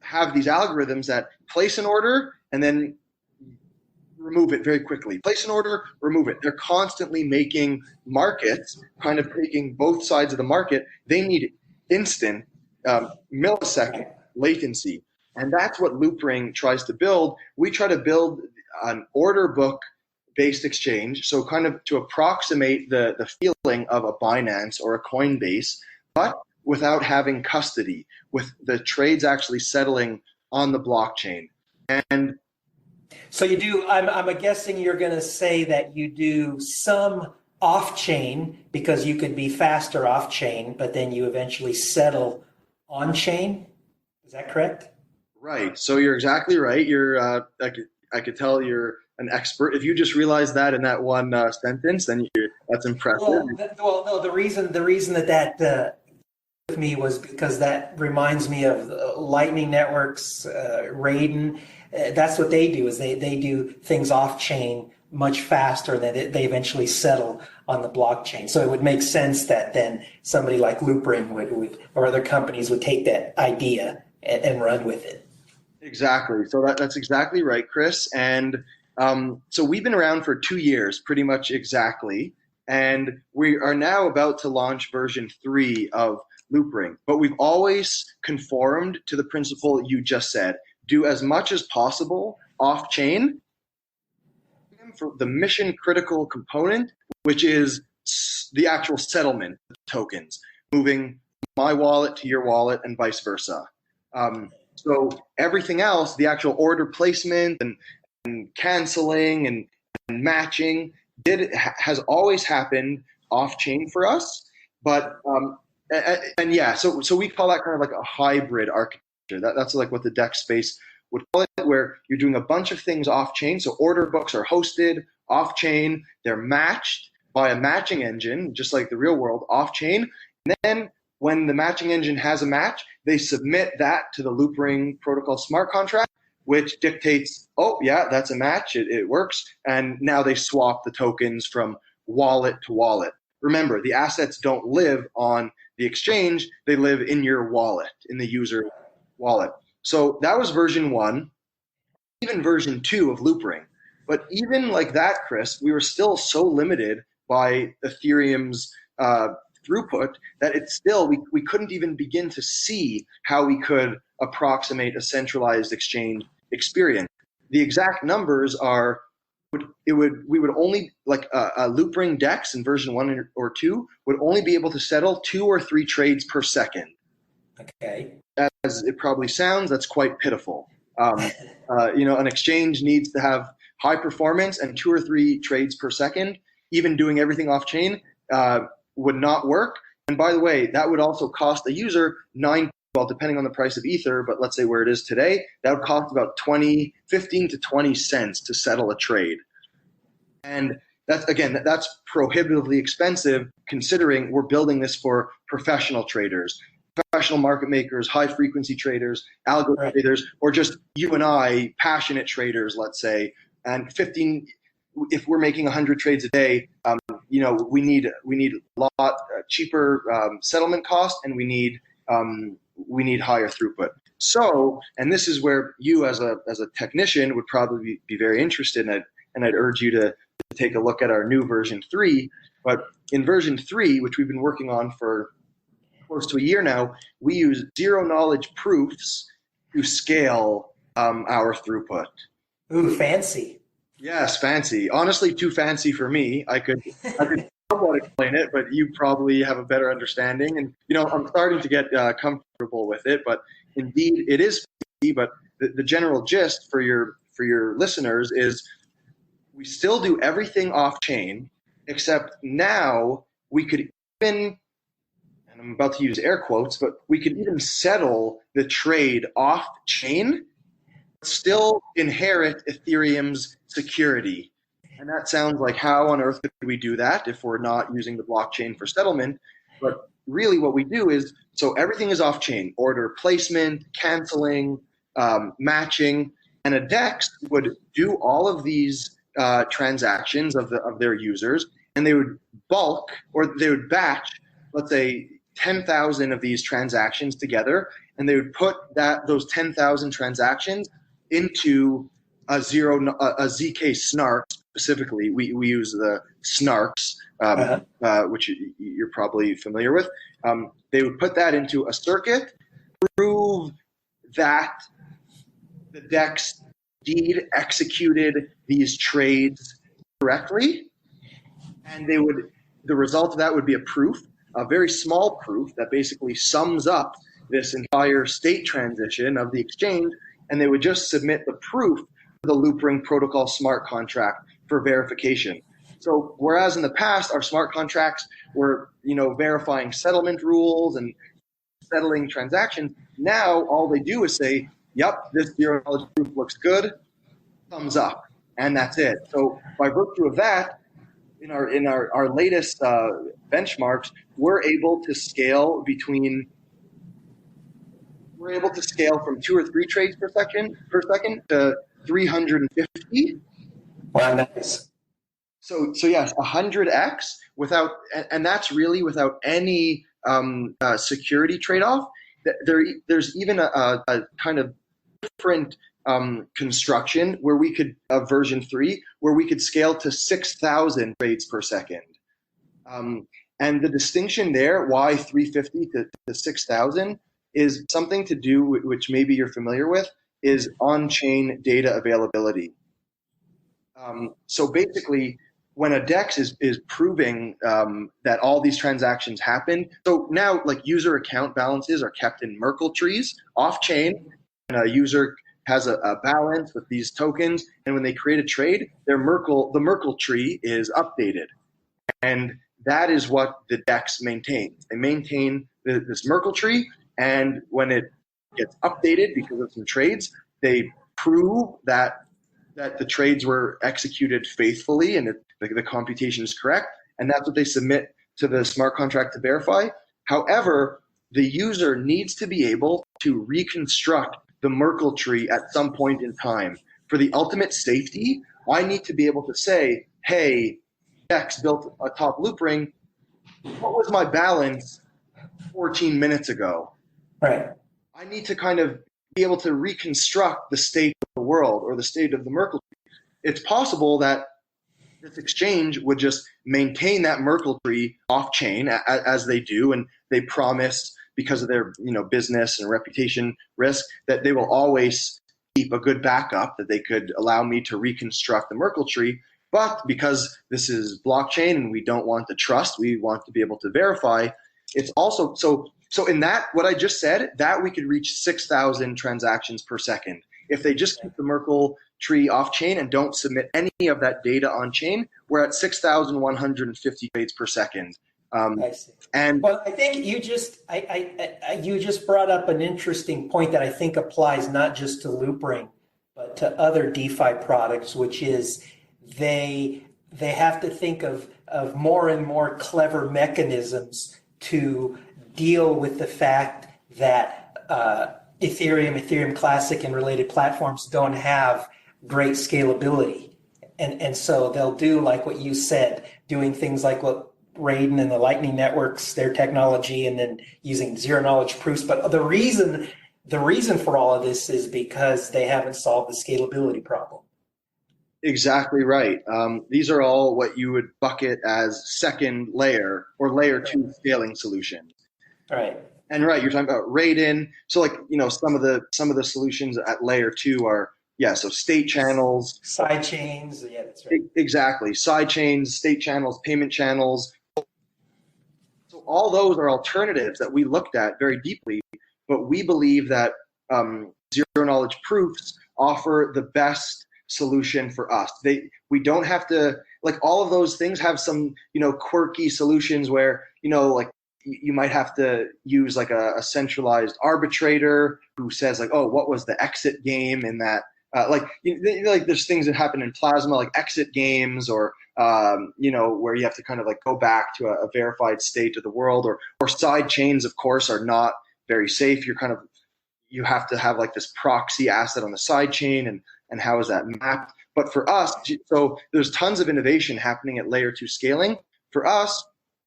have these algorithms that place an order and then remove it very quickly. Place an order, remove it. They're constantly making markets, kind of taking both sides of the market. They need instant millisecond latency. And that's what Loopring tries to build. We try to build an order book based exchange, so kind of to approximate the feeling of a Binance or a Coinbase, but without having custody, with the trades actually settling on the blockchain. And so you do, I'm guessing you're going to say that you do some off-chain because you could be faster off-chain, but then you eventually settle on-chain. Is that correct? Right. So you're exactly right. I could tell you're an expert. If you just realized that in that one sentence, then that's impressive. Well, no, the reason that with me was because that reminds me of Lightning Networks, Raiden. That's what they do, is they do things off-chain much faster than they eventually settle on the blockchain. So it would make sense that then somebody like Loopring would or other companies would take that idea and run with it. Exactly. So that's exactly right, Chris. And so we've been around for 2 years, pretty much exactly. And we are now about to launch version 3 of Loopring. But we've always conformed to the principle you just said. Do as much as possible off-chain for the mission critical component, which is the actual settlement tokens, moving my wallet to your wallet and vice versa. So everything else, the actual order placement and canceling and matching has always happened off-chain for us. But and yeah, so we call that kind of like a hybrid architecture. That's like what the DEX space would call it, where you're doing a bunch of things off-chain. So order books are hosted off-chain. They're matched by a matching engine, just like the real world, off-chain. And then when the matching engine has a match, they submit that to the Loopring protocol smart contract, which dictates, oh, yeah, that's a match. It works. And now they swap the tokens from wallet to wallet. Remember, the assets don't live on the exchange. They live in your wallet, in the user wallet. So that was version 1, even version 2 of Loopring. But even like that, Chris, we were still so limited by Ethereum's throughput that it's still, we couldn't even begin to see how we could approximate a centralized exchange experience. The exact numbers are, we would only, like a Loopring DEX in version 1 or 2 would only be able to settle 2 or 3 trades per second. Okay. As it probably sounds, that's quite pitiful. An exchange needs to have high performance, and 2 or 3 trades per second, even doing everything off-chain, would not work. And by the way, that would also cost a user depending on the price of Ether, but let's say where it is today, that would cost about 15 to 20 cents to settle a trade. And that's prohibitively expensive considering we're building this for professional traders, professional market makers, high frequency traders, algo traders, or just you and I, passionate traders, let's say. And if we're making 100 trades a day, we need a lot cheaper settlement cost, and we need higher throughput. So, and this is where you as a technician would probably be very interested in it, and I'd urge you to take a look at our new version 3. But in version 3, which we've been working on for close to a year now, we use zero knowledge proofs to scale our throughput. Ooh, fancy. Yes, fancy. Honestly, too fancy for me. I could somewhat explain it, but you probably have a better understanding. And I'm starting to get comfortable with it. But indeed, it is fancy. But the general gist for your listeners is we still do everything off chain, except now we could even, and I'm about to use air quotes, but we could even settle the trade off chain, still inherit Ethereum's security. And that sounds like, how on earth could we do that if we're not using the blockchain for settlement? But really what we do is, so everything is off chain: order placement, canceling, matching, and a DEX would do all of these transactions of their users, and they would bulk, or they would batch, let's say 10,000 of these transactions together, and they would put those 10,000 transactions into a ZK snark. Specifically, we use the snarks, which you're probably familiar with. They would put that into a circuit, prove that the DEX indeed executed these trades correctly, and the result of that would be a proof, a very small proof that basically sums up this entire state transition of the exchange, and they would just submit the proof to the Loopring protocol smart contract for verification. So whereas in the past our smart contracts were verifying settlement rules and settling transactions, now all they do is say, yep, this zero knowledge proof looks good, thumbs up, and that's it. So by virtue of that, in our latest benchmarks, we're able to scale from 2 or 3 trades per second to 350. Wow, nice. So yes, 100x without, and that's really without any security trade-off. There's even a kind of different construction where we could, version 3, where we could scale to 6,000 trades per second. And the distinction there, why 350 to 6,000, is something to do with, which maybe you're familiar with, is on-chain data availability. So basically, when a DEX is proving that all these transactions happened, so now like user account balances are kept in Merkle trees off-chain, and a user has a balance with these tokens, and when they create a trade, the Merkle tree is updated. And that is what the DEX maintains. They maintain this Merkle tree, and when it gets updated because of some trades, they prove that the trades were executed faithfully and the computation is correct, and that's what they submit to the smart contract to verify. However, the user needs to be able to reconstruct the Merkle tree at some point in time. For the ultimate safety, I need to be able to say, hey, Dex built a top loop ring. What was my balance 14 minutes ago? Right. I need to kind of be able to reconstruct the state of the world or the state of the Merkle tree. It's possible that this exchange would just maintain that Merkle tree off chain as they do, and they promise because of their business and reputation risk that they will always keep a good backup, that they could allow me to reconstruct the Merkle tree. But because this is blockchain and we don't want the trust, we want to be able to verify. It's also so in that, what I just said, that we could reach 6,000 transactions per second. If they just keep the Merkle tree off chain and don't submit any of that data on chain, we're at 6,150 trades per second. I see. And well, I think you just brought up an interesting point that I think applies not just to Loopring, but to other DeFi products, which is they have to think of more and more clever mechanisms to deal with the fact that Ethereum Classic and related platforms don't have great scalability. And so they'll do like what you said, doing things like what Raiden and the Lightning Networks, their technology, and then using zero knowledge proofs. But the reason for all of this is because they haven't solved the scalability problem. Exactly right. These are all what you would bucket as second layer or layer two scaling solutions. Right. And right, you're talking about Raiden. So like, some of the solutions at layer two are, so state channels. Side chains. Yeah, that's right. Exactly. Side chains, state channels, payment channels. So all those are alternatives that we looked at very deeply, but we believe that zero knowledge proofs offer the best solution for us. We don't have to, like, all of those things have some, quirky solutions where, like, you might have to use like a centralized arbitrator who says like, oh, what was the exit game in that? Like there's things that happen in Plasma, like exit games, or where you have to kind of like go back to a verified state of the world, or side chains, of course, are not very safe. You have to have like this proxy asset on the side chain, and how is that mapped? But for us, so there's tons of innovation happening at layer two scaling. For us,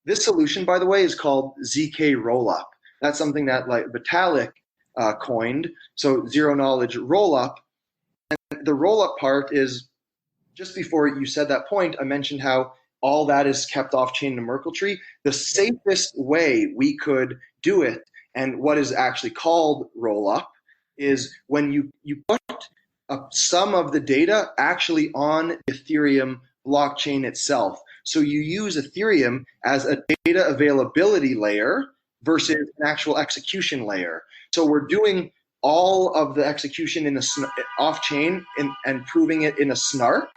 this solution, by the way, is called ZK Rollup. That's something that like Vitalik coined. So zero knowledge rollup. And the rollup part is, just before you said that point, I mentioned how all that is kept off chain in the Merkle tree. The safest way we could do it, and what is actually called rollup, is when you put some of the data actually on Ethereum blockchain itself. So you use Ethereum as a data availability layer versus an actual execution layer. So we're doing all of the execution in the off-chain and proving it in a snark.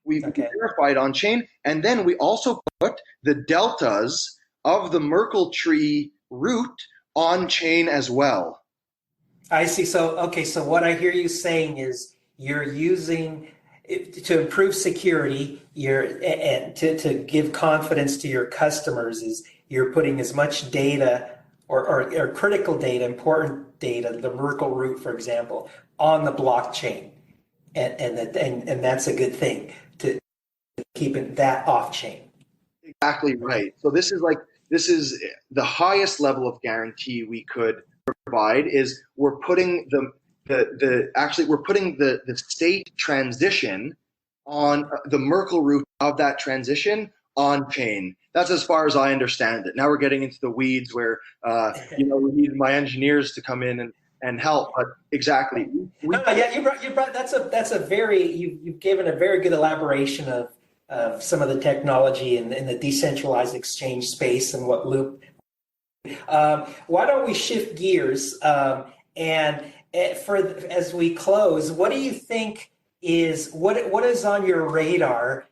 We verified on-chain, and then we also put the deltas of the Merkle tree root on-chain as well. I see. So what I hear you saying is you're using to improve security, and to give confidence to your customers, is you're putting as much data or critical data, important data, the Merkle root, for example, on the blockchain, and that's a good thing to keep it that off chain. Exactly right. So this is the highest level of guarantee we could provide. Is we're putting we're putting the state transition on the Merkle root of that transition on chain. That's as far as I understand it. Now we're getting into the weeds where we need my engineers to come in and help. But exactly, Yeah, you brought that's a very you've given a very good elaboration of some of the technology in the decentralized exchange space and what Loop. Why don't we shift gears and as we close, what do you think is what is on your radar?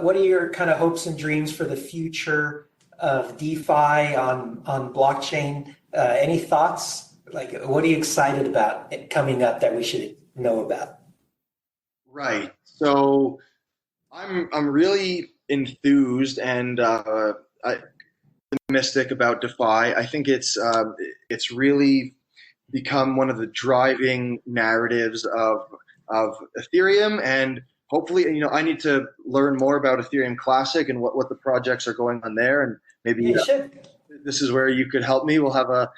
What are your kind of hopes and dreams for the future of DeFi on blockchain? Any thoughts? Like, what are you excited about coming up that we should know about? Right. So I'm really enthused and optimistic about Defy. I think it's really become one of the driving narratives of Ethereum, and hopefully, I need to learn more about Ethereum Classic and what the projects are going on there, and maybe You should. this is where you could help me. We'll have a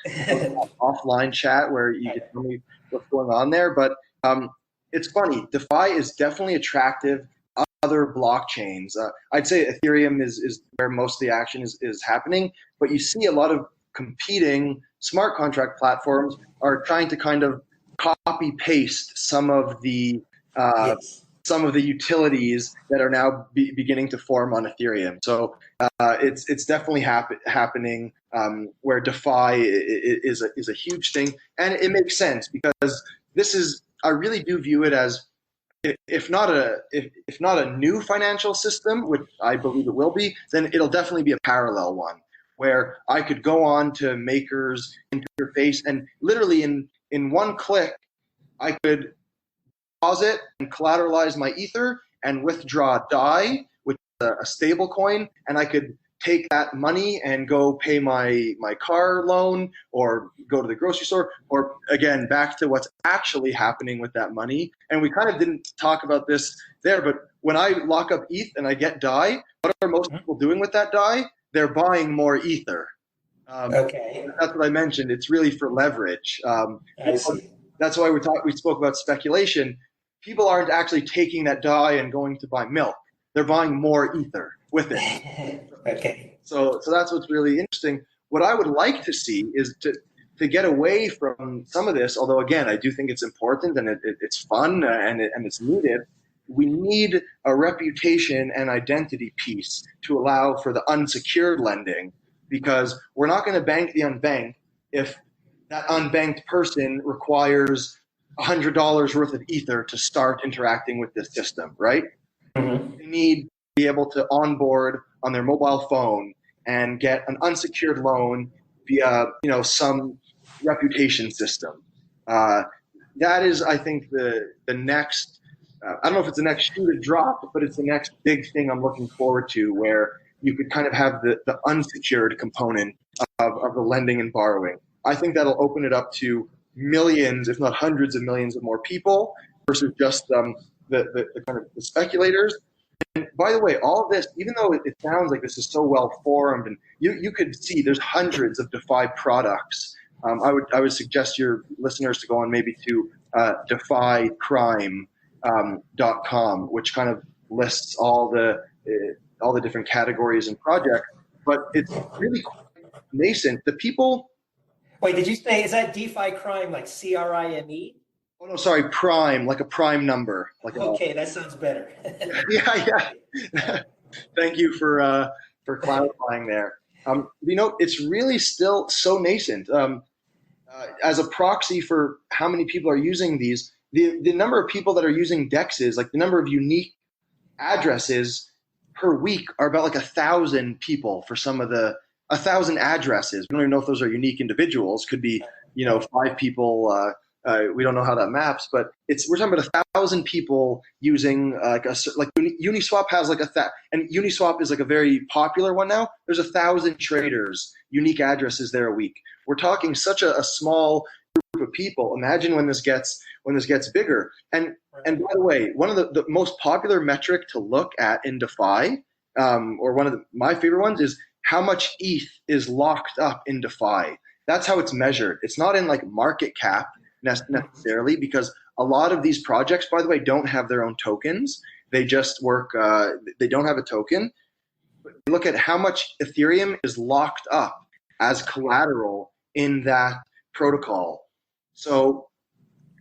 offline chat where you can tell me what's going on there. But it's funny. DeFi is definitely attractive. Other blockchains, I'd say Ethereum is where most of the action is happening. But you see a lot of competing smart contract platforms are trying to kind of copy paste some of the Yes. some of the utilities that are now beginning to form on Ethereum. So it's definitely happening where DeFi is a huge thing, and it makes sense because I really do view it as if not a new financial system, which I believe it will be, then it'll definitely be a parallel one where I could go on to Maker's interface and literally in one click I could deposit and collateralize my Ether and withdraw DAI, which is a stable coin, and I could take that money and go pay my car loan or go to the grocery store, or again, back to what's actually happening with that money. And we kind of didn't talk about this there, but when I lock up ETH and I get DAI, what are most people doing with that DAI? They're buying more Ether. Okay. That's what I mentioned. It's really for leverage. I see. That's why we spoke about speculation. People aren't actually taking that DAI and going to buy milk. They're buying more Ether with it. Okay. So that's what's really interesting. What I would like to see is to get away from some of this, although again, I do think it's important and it's fun and it's needed. We need a reputation and identity piece to allow for the unsecured lending, because we're not going to bank the unbanked if that unbanked person requires $100 worth of Ether to start interacting with this system, right? Mm-hmm. They need to be able to onboard on their mobile phone and get an unsecured loan via some reputation system. That is, I think, the next. I don't know if it's the next shoe to drop, but it's the next big thing I'm looking forward to, where you could kind of have the unsecured component of the lending and borrowing. I think that'll open it up to millions, if not hundreds of millions of more people versus just the kind of the speculators. And by the way, all of this, even though it sounds like this is so well formed, and you could see there's hundreds of DeFi products. I would suggest your listeners to go on maybe to defycrime.com, which kind of lists all the different categories and projects. But it's really nascent. The people. Wait, did you say, is that DeFi crime like CRIME? Oh no, sorry, prime, like a prime number. Okay, that sounds better. Yeah. Thank you for clarifying there. It's really still so nascent. As a proxy for how many people are using these, the number of people that are using DEXs, like the number of unique addresses per week, are about like 1,000 people for some of 1,000 addresses. We don't even know if those are unique individuals. Could be 5 people. We don't know how that maps, but we're talking about 1,000 people using Uni Swap has and Uni Swap is like a very popular one now. There's 1,000 traders, unique addresses there a week. We're talking such a small group of people. Imagine when this gets bigger. And by the way, one of the most popular metric to look at in DeFi, or one of my favorite ones, is how much ETH is locked up in DeFi. That's how it's measured. It's not in like market cap necessarily, because a lot of these projects, by the way, don't have their own tokens. They just work. They don't have a token. look at how much Ethereum is locked up as collateral in that protocol. So,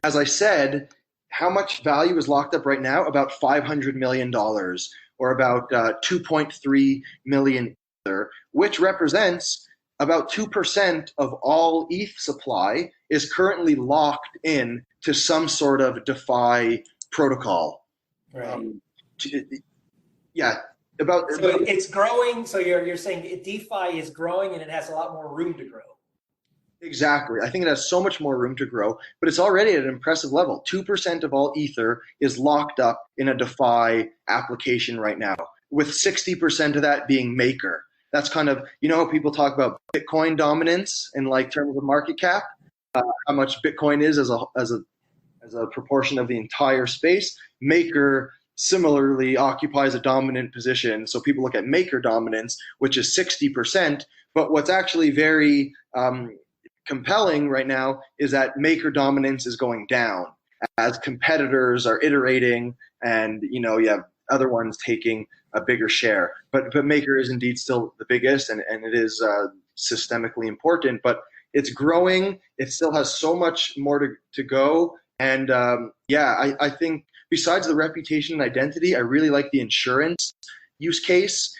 as I said, how much value is locked up right now? About $500 million, or about 2.3 million Ether, which represents about 2% of all ETH supply is currently locked in to some sort of DeFi protocol. Right. Yeah, about. So it's growing. So you're saying DeFi is growing and it has a lot more room to grow. Exactly. I think it has so much more room to grow, but it's already at an impressive level. 2% of all Ether is locked up in a DeFi application right now, with 60% of that being Maker. That's kind of, how people talk about Bitcoin dominance in like terms of market cap, how much Bitcoin is as a proportion of the entire space. Maker similarly occupies a dominant position. So people look at Maker dominance, which is 60%. But what's actually very compelling right now is that Maker dominance is going down as competitors are iterating, and you have other ones taking a bigger share. But Maker is indeed still the biggest, and it is systemically important. But it's growing. It still has so much more to go. And I think besides the reputation and identity, I really like the insurance use case.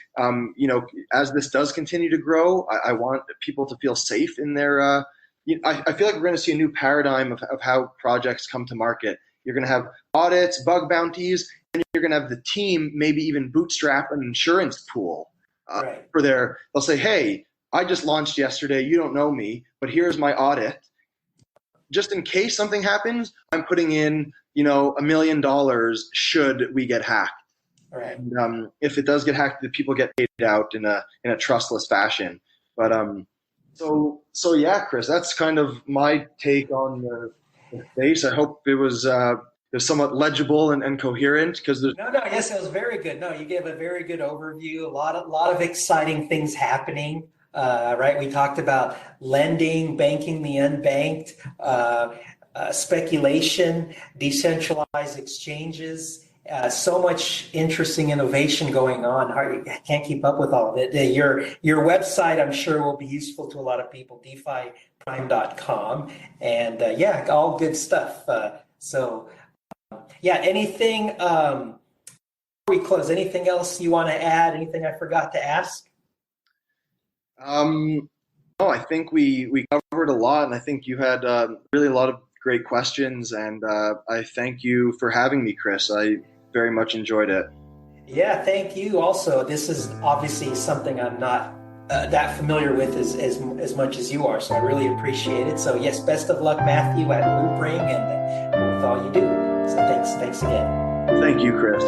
As this does continue to grow, I want people to feel safe in their. I feel like we're going to see a new paradigm of how projects come to market. You're going to have audits, bug bounties, and you're going to have the team maybe even bootstrap an insurance pool for their. They'll say, "Hey, I just launched yesterday. You don't know me, but here's my audit. Just in case something happens, I'm putting in, $1 million should we get hacked." Right. And, if it does get hacked, the people get paid out in a trustless fashion. But so yeah, Chris, that's kind of my take on the space. I hope it was somewhat legible and coherent, because yes, it was very good. No, you gave a very good overview. A lot of exciting things happening. Right, we talked about lending, banking the unbanked, speculation, decentralized exchanges. So much interesting innovation going on. I can't keep up with all of it. Your website, I'm sure, will be useful to a lot of people, defyprime.com. And all good stuff. Anything, before we close, anything else you want to add? Anything I forgot to ask? No, I think we covered a lot, and I think you had really a lot of great questions, and I thank you for having me, Chris. I very much enjoyed it. Yeah, thank you. Also, this is obviously something I'm not that familiar with as much as you are, so I really appreciate it. So yes, best of luck, Matthew, at Loopring and with all you do. So thanks again. Thank you, Chris.